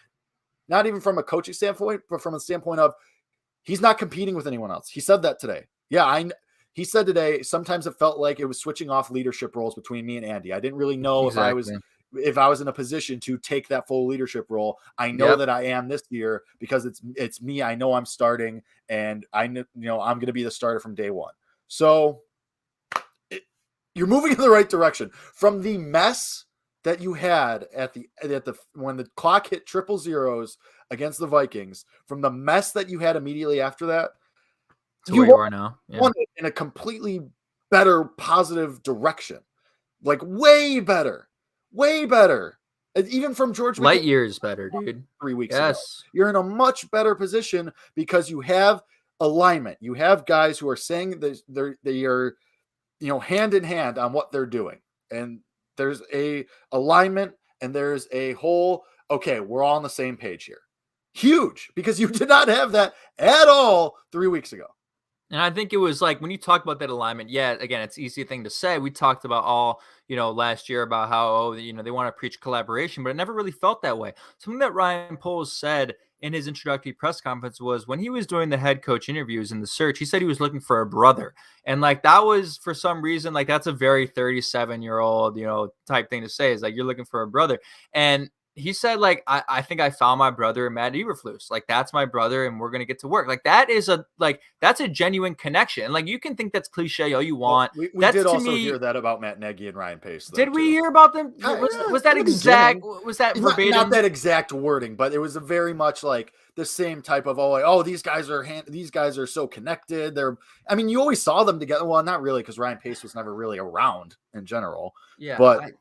not even from a coaching standpoint, but from a standpoint of he's not competing with anyone else. He said that today. Yeah, he said today, sometimes it felt like it was switching off leadership roles between me and Andy. I didn't really know if I was in a position to take that full leadership role. I know that I am this year because it's me. I know I'm starting, and I know I'm going to be the starter from day one. So you're moving in the right direction from the mess that you had at the when the clock hit 000 against the Vikings, from the mess that you had immediately after that to where you are now. Yeah. In a completely better, positive direction, like way better. Even from George light years better, dude. 3 weeks ago. You're in a much better position because you have alignment. You have guys who are saying that they are, hand in hand on what they're doing. And there's a alignment and there's a whole, okay, we're all on the same page here. Huge, because you did not have that at all 3 weeks ago. And I think it was like when you talk about that alignment, yeah, again, it's an easy thing to say. We talked about all, last year about how, they want to preach collaboration, but it never really felt that way. Something that Ryan Poles said in his introductory press conference was when he was doing the head coach interviews in the search, he said he was looking for a brother. And like that was for some reason, like that's a very 37-year-old, type thing to say, is like you're looking for a brother. And he said, like, I think I found my brother in Matt Eberflus. Like, that's my brother, and we're going to get to work. Like, that's a genuine connection. Like, you can think that's cliche all you want. Well, we that's did also hear that about Matt Nagy and Ryan Pace. Did we hear about them? Was that exact? Was that verbatim? Not that exact wording, but it was a very much like the same type of, these guys are so connected. You always saw them together. Well, not really, because Ryan Pace was never really around in general. Yeah, but I don't know.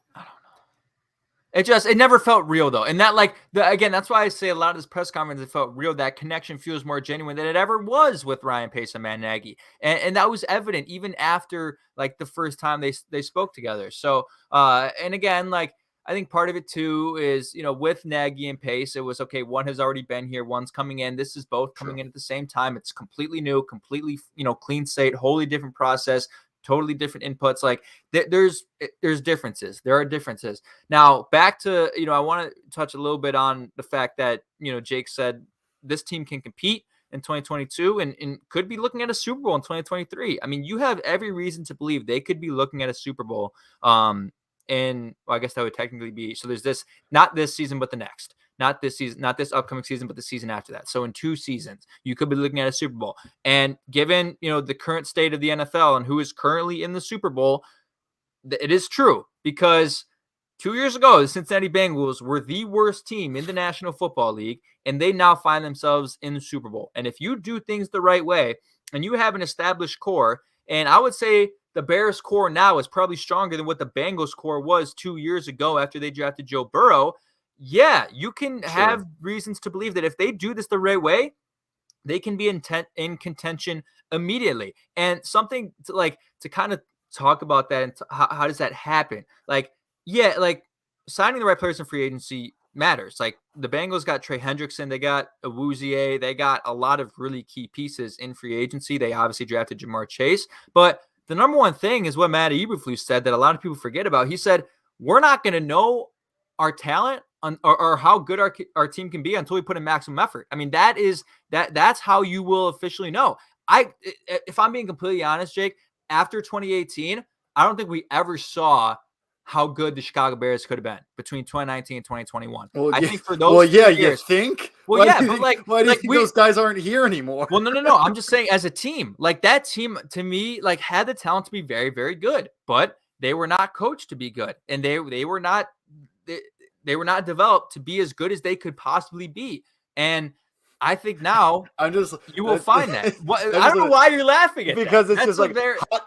It never felt real though. And that again, that's why I say a lot of this press conference, it felt real. That connection feels more genuine than it ever was with Ryan Pace and Matt Nagy. And that was evident even after like the first time they spoke together. So, and again, like, I think part of it too is, with Nagy and Pace, it was okay. One has already been here. One's coming in. This is both coming in at the same time. It's completely new, completely, clean slate, wholly different process. Totally different inputs. Like there's differences. There are differences. Now back to, I want to touch a little bit on the fact that, Jake said this team can compete in 2022 and could be looking at a Super Bowl in 2023. I mean, you have every reason to believe they could be looking at a Super Bowl. I guess that would technically be, so there's this, not this season, but the next. Not this season, not this upcoming season, but the season after that. So in 2 seasons, you could be looking at a Super Bowl. And given, the current state of the NFL and who is currently in the Super Bowl, it is true, because 2 years ago, the Cincinnati Bengals were the worst team in the National Football League, and they now find themselves in the Super Bowl. And if you do things the right way and you have an established core, and I would say the Bears core now is probably stronger than what the Bengals core was 2 years ago after they drafted Joe Burrow. Yeah, you can have reasons to believe that if they do this the right way, they can be in contention immediately. And something to kind of talk about that and how does that happen? Like, yeah, like signing the right players in free agency matters. Like the Bengals got Trey Hendrickson, they got Awuzie, they got a lot of really key pieces in free agency. They obviously drafted Jamar Chase, but the number one thing is what Matt Eberflus said that a lot of people forget about. He said, we're not going to know our talent or how good our team can be until we put in maximum effort. I mean, that's how you will officially know. If I'm being completely honest, Jake, after 2018, I don't think we ever saw how good the Chicago Bears could have been between 2019 and 2021. Well, I think for those years, you think? Well, why but do you think those guys aren't here anymore? Well, no. I'm just saying as a team, like that team to me, like had the talent to be very, very good, but they were not coached to be good. And they were not developed to be as good as they could possibly be. And I think now you will find that. I don't know why you're laughing at because that. it's just like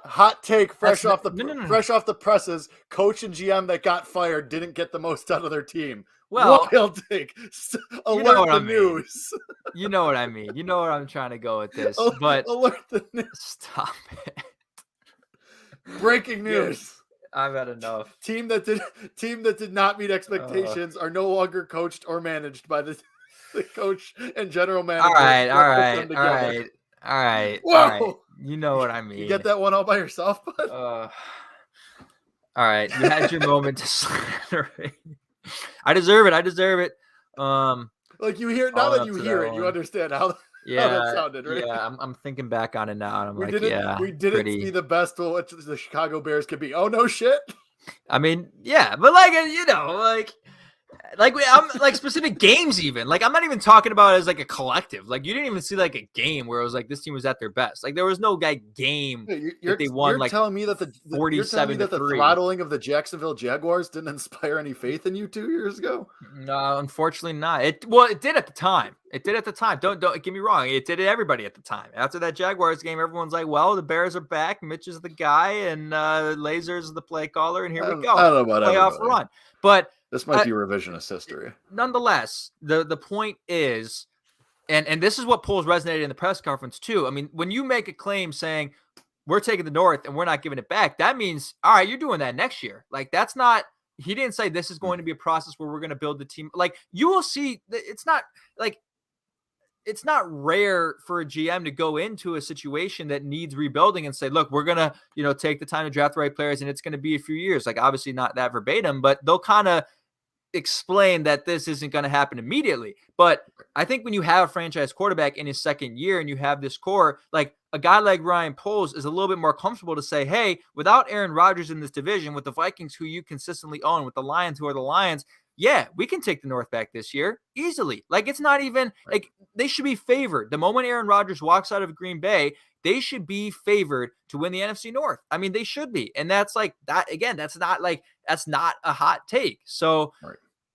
hot take, fresh off the presses. Coach and GM that got fired didn't get the most out of their team. Well, wild take. Alert the news. You know what I mean. You know what I'm trying to go with this. But alert the news. Stop it. Breaking news. Yes. I've had enough. Team that did not meet expectations are no longer coached or managed by the coach and general manager. All right. Whoa. You know what I mean. You get that one all by yourself, bud? All right. You had your moment to slander me. I deserve it. Like you hear now that you hear it, you understand how that sounded, right? Yeah, I'm thinking back on it now, and I'm we didn't see the best of what the Chicago Bears could be. Oh no, shit. I mean, yeah, but I'm like specific games even. Like I'm not even talking about it as like a collective. Like you didn't even see like a game where it was like this team was at their best. Like there was no game that they won. You're telling me that the 47-3. The throttling of the Jacksonville Jaguars didn't inspire any faith in you 2 years ago? No, unfortunately not. It did at the time. Don't get me wrong. It did to everybody at the time. After that Jaguars game, everyone's like, well, the Bears are back. Mitch is the guy and Lazer's the play caller. And here we go. I don't know about playoff run. But this might be revisionist history. Nonetheless, the point is, and this is what Poles resonated in the press conference too. I mean, when you make a claim saying we're taking the North and we're not giving it back, that means, all right, you're doing that next year. Like that's not, he didn't say this is going to be a process where we're going to build the team. Like you will see, it's not like, it's not rare for a GM to go into a situation that needs rebuilding and say, look, we're going to, take the time to draft the right players and it's going to be a few years. Like obviously not that verbatim, but they'll kind of explain that this isn't going to happen immediately. But I think when you have a franchise quarterback in his second year and you have this core, like a guy like Ryan Poles is a little bit more comfortable to say, hey, without Aaron Rodgers in this division, with the Vikings who you consistently own, with the Lions who are the Lions, yeah, we can take the North back this year easily. Like it's not even like they should be favored. The moment Aaron Rodgers walks out of Green Bay, they should be favored to win the NFC North. I mean, they should be. And that's like that again, that's not a hot take. So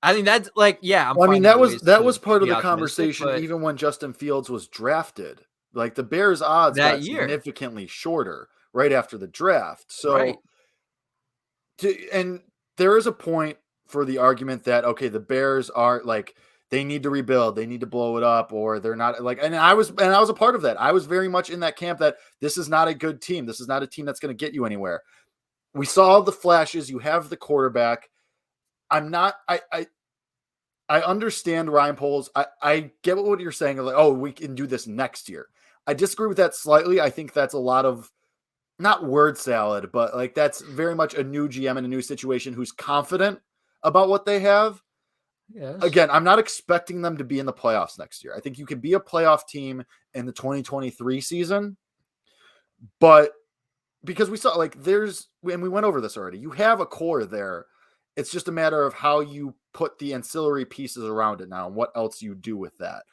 I think that's like, yeah. Well, I mean, that was part of the conversation even when Justin Fields was drafted. Like the Bears' odds got significantly shorter right after the draft. So, and there is a point for the argument that, okay, the Bears are like, they need to rebuild, they need to blow it up, or they're not like, and I was a part of that. I was very much in that camp that this is not a good team. This is not a team that's going to get you anywhere. We saw the flashes. You have the quarterback. I understand Ryan Poles. I get what you're saying. Like, oh, we can do this next year. I disagree with that slightly. I think that's a lot of not word salad, but like that's very much a new GM in a new situation who's confident about what they have. Yes. Again, I'm not expecting them to be in the playoffs next year. I think you can be a playoff team in the 2023 season, but because we saw and we went over this already, you have a core there. It's just a matter of how you put the ancillary pieces around it now and what else you do with that.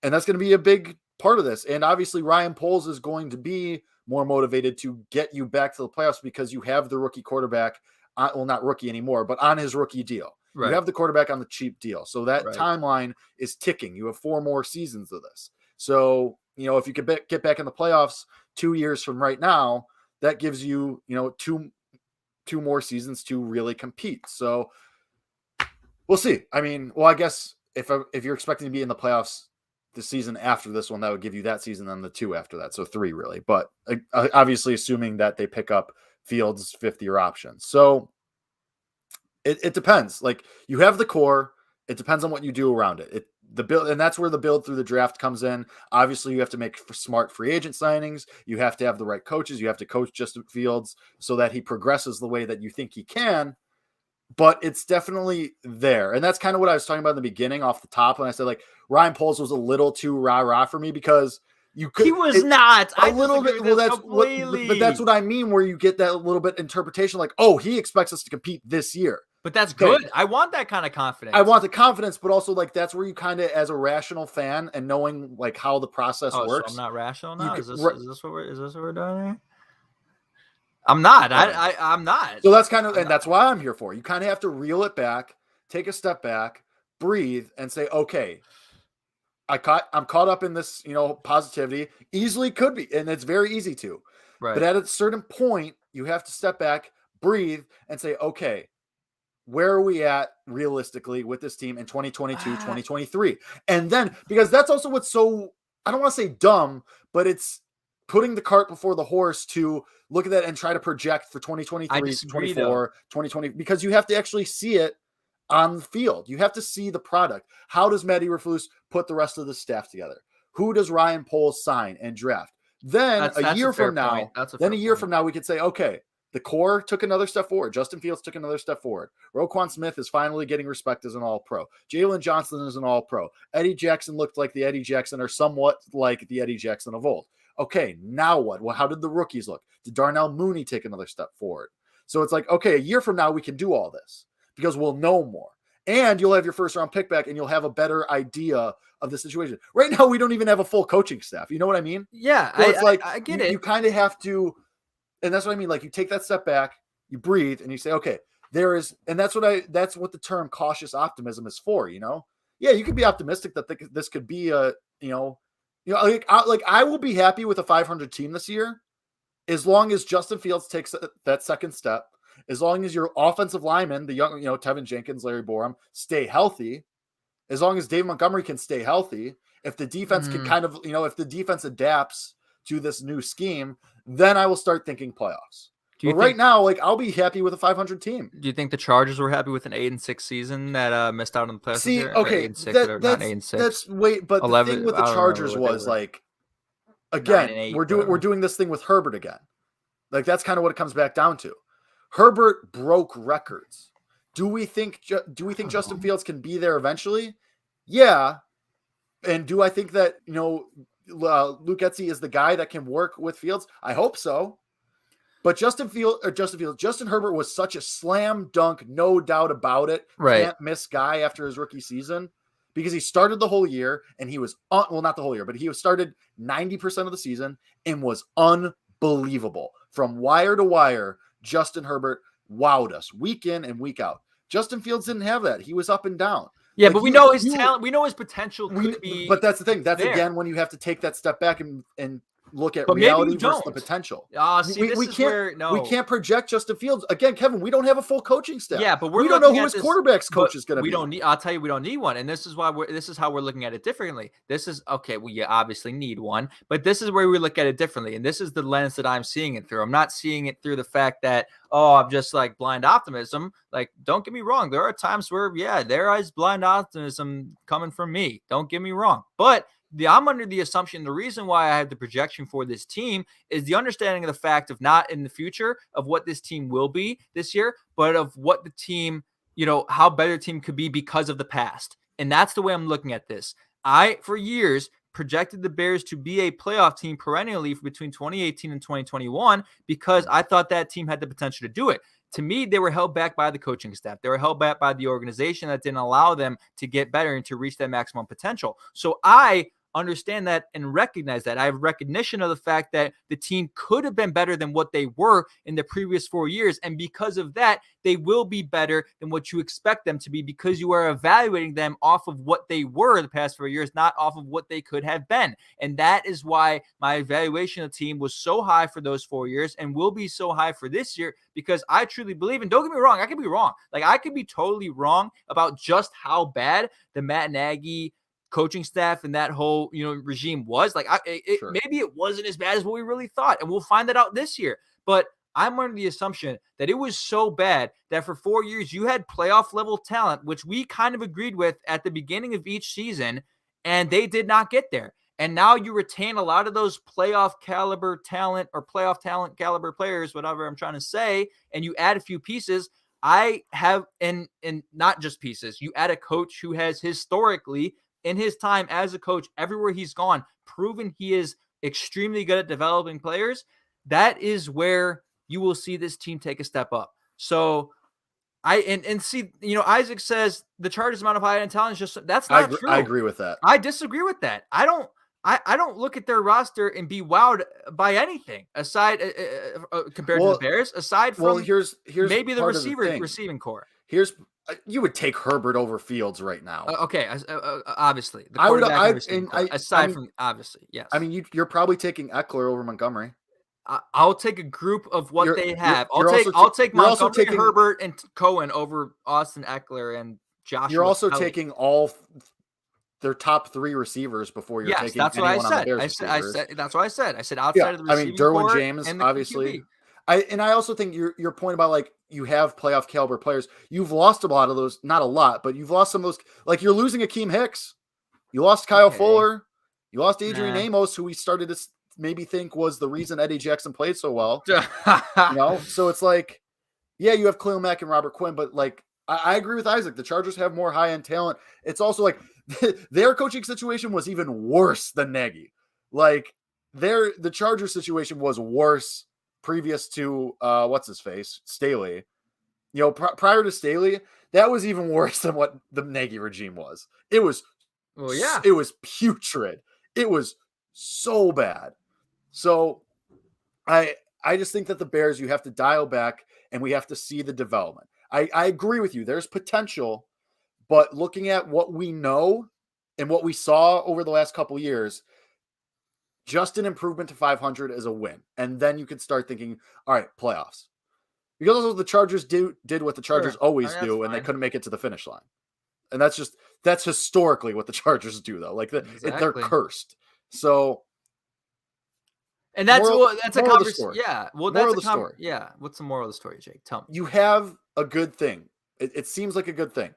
And that's going to be a big part of this. And obviously Ryan Poles is going to be more motivated to get you back to the playoffs because you have the rookie quarterback, well, not rookie anymore, but on his rookie deal. Right. You have the quarterback on the cheap deal. So that timeline is ticking. You have 4 more seasons of this. So, if you could get back in the playoffs 2 years from right now, that gives you, two more seasons to really compete. So we'll see. I mean, well, I guess if you're expecting to be in the playoffs the season after this one, that would give you that season and the 2 after that. So 3 really, but obviously assuming that they pick up Fields' 5th-year option. So it depends. Like you have the core. It depends on what you do around it. The build, and that's where the build through the draft comes in. Obviously, you have to make smart free agent signings. You have to have the right coaches. You have to coach Justin Fields so that he progresses the way that you think he can. But it's definitely there. And that's kind of what I was talking about in the beginning off the top when I said like Ryan Poles was a little too rah-rah for me because you could. He was not. A little bit. Well, that's completely. But that's what I mean where you get that little bit interpretation like, oh, he expects us to compete this year. But that's good. I want that kind of confidence. I want the confidence, but also like that's where you kind of, as a rational fan and knowing like how the process works. So I'm not rational now. Is this what we're doing here? I'm not. I'm not. So that's kind of, and that's why I'm here for. You kind of have to reel it back, take a step back, breathe, and say, okay, I'm caught up in this, positivity. Easily could be, and it's very easy to. Right. But at a certain point, you have to step back, breathe, and say, okay, where are we at realistically with this team in 2022, 2023? And then, because that's also what's so, I don't want to say dumb, but it's putting the cart before the horse to look at that and try to project for 2023, 2024, 2020, because you have to actually see it on the field. You have to see the product. How does Matt Eberflus put the rest of the staff together? Who does Ryan Poles sign and draft? Then a year from now, we could say, okay, the core took another step forward. Justin Fields took another step forward. Roquan Smith is finally getting respect as an all-pro. Jalen Johnson is an all-pro. Eddie Jackson looked like the Eddie Jackson, or somewhat like the Eddie Jackson of old. Okay, now what? Well, how did the rookies look? Did Darnell Mooney take another step forward? So it's like, okay, a year from now we can do all this because we'll know more. And you'll have your first-round pick back, and you'll have a better idea of the situation. Right now, we don't even have a full coaching staff. You know what I mean? Yeah, I get it. You kind of have to... And that's what I mean. Like you take that step back, you breathe, and you say, okay, there is, and that's what the term cautious optimism is for, Yeah, you could be optimistic that this could be a, I will be happy with a 500 team this year, as long as Justin Fields takes that second step, as long as your offensive linemen, the young, Tevin Jenkins, Larry Borum, stay healthy, as long as Dave Montgomery can stay healthy, if the defense can kind of, if the defense adapts to this new scheme, then I will start thinking playoffs. But right now, like, I'll be happy with a 500 team. Do you think the Chargers were happy with an 8-6 season that missed out on the playoffs? See, this year? okay, 8-6, whatever, not 8-6. that's wait, but 11, the thing with the I don't remember Chargers what they was were. like, again, 9-8, we're whatever. doing this thing with Herbert again. Like, that's kind of what it comes back down to. Herbert broke records. Do we think Justin Fields can be there eventually? Yeah. And do I think that, Luke Getsy is the guy that can work with Fields? I hope so. But Justin Herbert was such a slam dunk, no doubt about it. Right. Can't miss guy after his rookie season because he started the whole year and he was not the whole year, but he started 90% of the season and was unbelievable from wire to wire. Justin Herbert wowed us week in and week out. Justin Fields didn't have that. He was up and down. Yeah, Like, but we know his talent. We know his potential could be. But that's the thing. That's there. Again when you have to take that step back and look at But reality maybe you versus the don't. potential. We can't project Justin Fields again, Kevin. We don't have a full coaching staff. Yeah, but we don't know who his quarterback's coach is going to be. We don't need. I'll tell you, we don't need one, and this is why this is how we're looking at it differently. This is okay. We obviously need one, but this is where we look at it differently, and this is the lens that I'm seeing it through. I'm not seeing it through the fact that I'm just like blind optimism. Like, don't get me wrong. There are times where there is blind optimism coming from me. Don't get me wrong, but. I'm under the assumption the reason why I have the projection for this team is the understanding of the fact of not in the future of what this team will be this year, but of what the team, how better the team could be because of the past. And that's the way I'm looking at this. I, for years, projected the Bears to be a playoff team perennially between 2018 and 2021 because I thought that team had the potential to do it. To me, they were held back by the coaching staff. They were held back by the organization that didn't allow them to get better and to reach their maximum potential. So I understand that and recognize that. I have recognition of the fact that the team could have been better than what they were in the previous 4 years. And because of that, they will be better than what you expect them to be because you are evaluating them off of what they were the past 4 years, not off of what they could have been. And that is why my evaluation of the team was so high for those 4 years and will be so high for this year because I truly believe, and don't get me wrong, I could be wrong. Like, I could be totally wrong about just how bad the Matt Nagy coaching staff and that whole regime was. Like, Sure. Maybe it wasn't as bad as what we really thought, and we'll find that out this year. But I'm under the assumption that it was so bad that for 4 years you had playoff level talent, which we kind of agreed with at the beginning of each season, and they did not get there. And now you retain a lot of those playoff caliber talent or playoff talent caliber players, whatever I'm trying to say, and you add a few pieces. I have, and not just pieces, you add a coach who has historically in his time as a coach, everywhere he's gone, proven he is extremely good at developing players. That is where you will see this team take a step up. So see, Isaac says the Chargers amount of high end talent is just, that's not true. I agree with that. I disagree with that. I don't look at their roster and be wowed by anything aside compared to the Bears, aside from here's maybe the receiving core. You would take Herbert over Fields right now. Okay, obviously. The aside from obviously, yes. I mean, you're probably taking Eckler over Montgomery. I'll take a group of what they have. I'll take Montgomery, Herbert, and Cohen over Austin Eckler and Joshua. You're also Kelly. taking all their top 3 receivers before you're taking that's anyone what on the Bears receivers. That's what I said. I said outside of the receiving Derwin James, and the obviously. QB. I also think your point about like you have playoff caliber players. You've lost a lot of those, not a lot, but you've lost some of those. Like you're losing Akeem Hicks, you lost Kyle Fuller, you lost Adrian Amos, who we started to maybe think was the reason Eddie Jackson played so well. So it's like, yeah, you have Khalil Mack and Robert Quinn, but like I agree with Isaac. The Chargers have more high end talent. It's also like their coaching situation was even worse than Nagy. Like the Chargers situation was worse previous to what's his face, Staley. Prior to Staley, that was even worse than what the Nagy regime was. It was, it was putrid. It was so bad. So I just think that the Bears, you have to dial back and we have to see the development. I agree with you. There's potential, but looking at what we know and what we saw over the last couple of years, just an improvement to 500 is a win. And then you can start thinking, all right, playoffs. Because also the Chargers did what the Chargers always do, and they couldn't make it to the finish line. And that's historically what the Chargers do, though. Like they're cursed. So And that's Moral a of the conversation. story. Yeah. Well, Moral that's of the story. Yeah. What's the moral of the story, Jake? Tell me. You have a good thing. It seems like a good thing.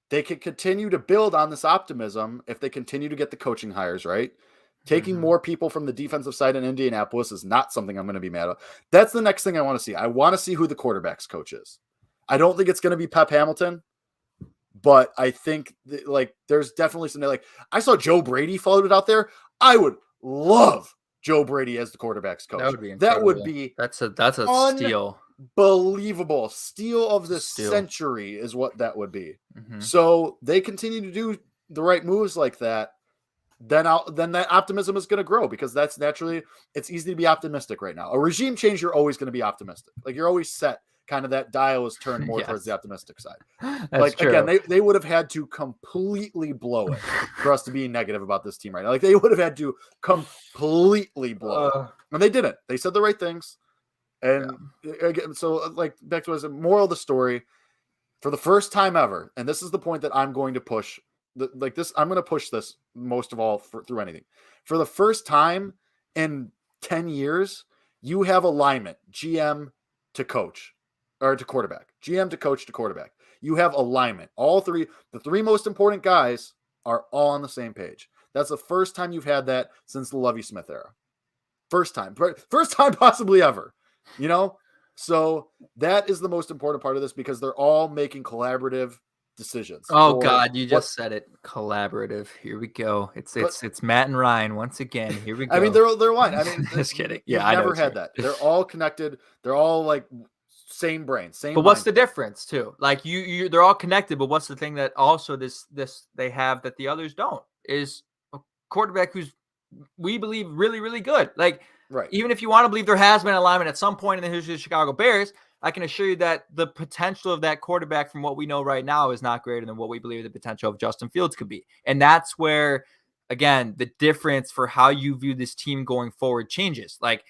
They could continue to build on this optimism if they continue to get the coaching hires right. Taking more people from the defensive side in Indianapolis is not something I'm going to be mad at. That's the next thing I want to see. I want to see who the quarterback's coach is. I don't think it's going to be Pep Hamilton, but I think there's definitely something like I saw Joe Brady floated out there. I would love Joe Brady as the quarterback's coach. That would be incredible. That would be that's a steal. Unbelievable. Steal of the century is what that would be. So they continue to do the right moves like that. Then that optimism is going to grow because that's naturally, it's easy to be optimistic right now. A regime change, you're always going to be optimistic. Like you're always set, kind of that dial is turned more towards the optimistic side. That's true. Again, they would have had to completely blow it for us to be negative about this team right now. Like they would have had to completely blow it. And they didn't. They said the right things. And again, so like back to the moral of the story, for the first time ever, and this is the point that I'm going to push. I'm going to push this most of all through anything. For the first time in 10 years, you have alignment, GM to coach or to quarterback, GM to coach to quarterback. You have alignment. The three most important guys are all on the same page. That's the first time you've had that since the Lovie Smith era. First time possibly ever, So that is the most important part of this because they're all making collaborative decisions. Oh God, you just said it. Collaborative. Here we go. It's Matt and Ryan once again. Here we go. I mean, they're aligned. I mean, just kidding. Yeah, I never had that. They're all connected. They're all like same brain, same. But what's the difference too? Like they're all connected. But what's the thing that also this they have that the others don't is a quarterback who's we believe really really good. Like even if you want to believe there has been alignment at some point in the history of the Chicago Bears. I can assure you that the potential of that quarterback from what we know right now is not greater than what we believe the potential of Justin Fields could be. And that's where, again, the difference for how you view this team going forward changes. Like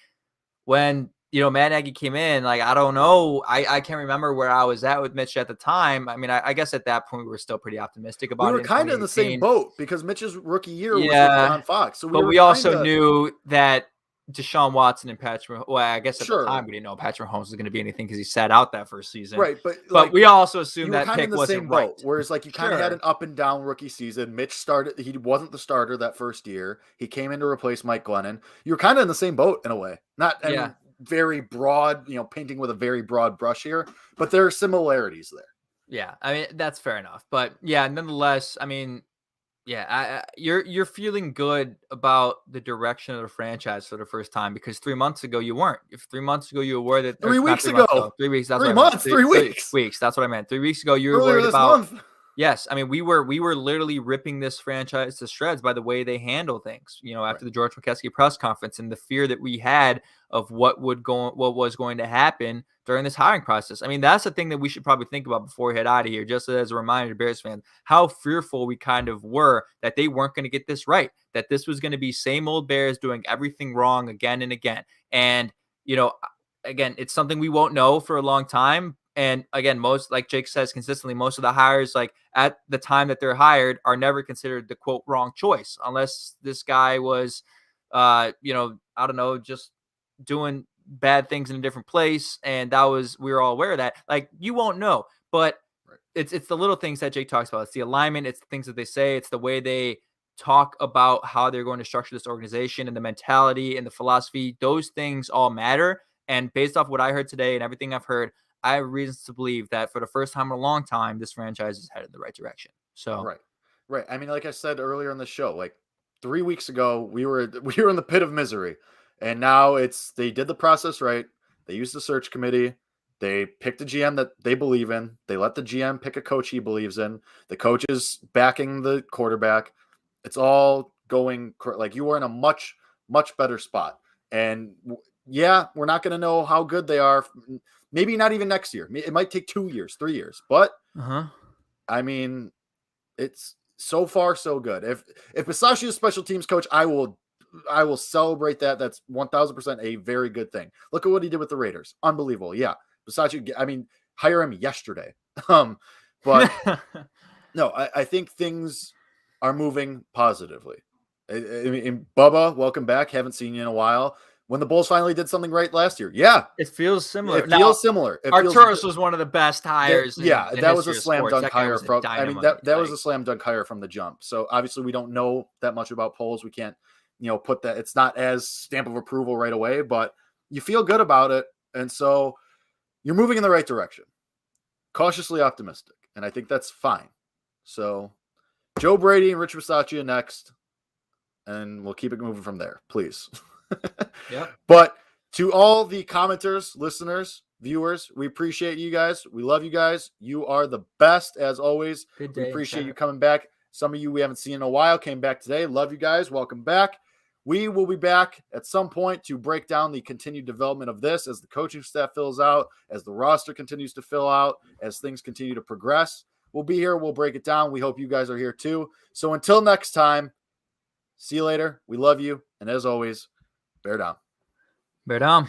when, Matt Nagy came in, like, I don't know. I can't remember where I was at with Mitch at the time. I mean, I guess at that point we were still pretty optimistic about it. We were kind of in the same boat because Mitch's rookie year was with John Fox. So we also knew that Deshaun Watson and Patrick. Well, I guess at the time we didn't know Patrick Mahomes was going to be anything because he sat out that first season. Right, but we also assumed that pick wasn't right. Whereas, like you kind of had an up and down rookie season. Mitch started; he wasn't the starter that first year. He came in to replace Mike Glennon. You were kind of in the same boat in a way, not very broad. Painting with a very broad brush here, but there are similarities there. Yeah, I mean that's fair enough. But yeah, nonetheless, I mean. Yeah, you're feeling good about the direction of the franchise for the first time because 3 months ago you weren't. If 3 months ago you were worried that 3 weeks ago, 3 weeks. That's 3 months, 3 weeks. 3 weeks. That's what I meant. 3 weeks ago you were worried about. Yes, I mean we were literally ripping this franchise to shreds by the way they handle things. After the George McKeskey press conference and the fear that we had of what was going to happen during this hiring process. I mean, that's the thing that we should probably think about before we head out of here, just as a reminder to Bears fans, how fearful we kind of were that they weren't going to get this right, that this was going to be same old Bears doing everything wrong again and again. And, again, it's something we won't know for a long time. And again, most, like Jake says consistently, most of the hires, like at the time that they're hired, are never considered the quote wrong choice, unless this guy was, I don't know, just doing bad things in a different place. And we were all aware of that. Like you won't know, but it's the little things that Jake talks about. It's the alignment. It's the things that they say. It's the way they talk about how they're going to structure this organization and the mentality and the philosophy. Those things all matter. And based off what I heard today and everything I've heard, I have reasons to believe that for the first time in a long time, this franchise is headed in the right direction. So, right. I mean, like I said earlier in the show, like 3 weeks ago, we were in the pit of misery, and now they did the process right. They used the search committee. They picked a GM that they believe in. They let the GM pick a coach he believes in. The coach is backing the quarterback. It's all going like you were in a much, much better spot. And yeah, we're not going to know how good they are. Maybe not even next year. It might take 2 years, 3 years. But I mean, it's so far so good. If Bisaccia is special teams coach, I will celebrate that. That's 1,000% a very good thing. Look at what he did with the Raiders. Unbelievable. Yeah, Bisaccia. I mean, hire him yesterday. But no, I think things are moving positively. I mean, Bubba, welcome back. Haven't seen you in a while. when the Bulls finally did something right last year. Yeah, It feels similar. it feels similar. Arturos was one of the best hires. That was a slam dunk hire from. That was like, a slam dunk hire from the jump. So obviously we don't know that much about Poles. We can't, put that. It's not as stamp of approval right away, but you feel good about it, and so you're moving in the right direction. Cautiously optimistic, and I think that's fine. So Joe Brady and Rich Bisaccia next, and we'll keep it moving from there, please. Yeah. But to all the commenters, listeners, viewers, we appreciate you guys. We love you guys. You are the best as always. Good day, we appreciate you coming back. Some of you we haven't seen in a while came back today. Love you guys. Welcome back. We will be back at some point to break down the continued development of this as the coaching staff fills out, as the roster continues to fill out, as things continue to progress. We'll be here. We'll break it down. We hope you guys are here too. So until next time, see you later. We love you. And as always, bear down. Bear down.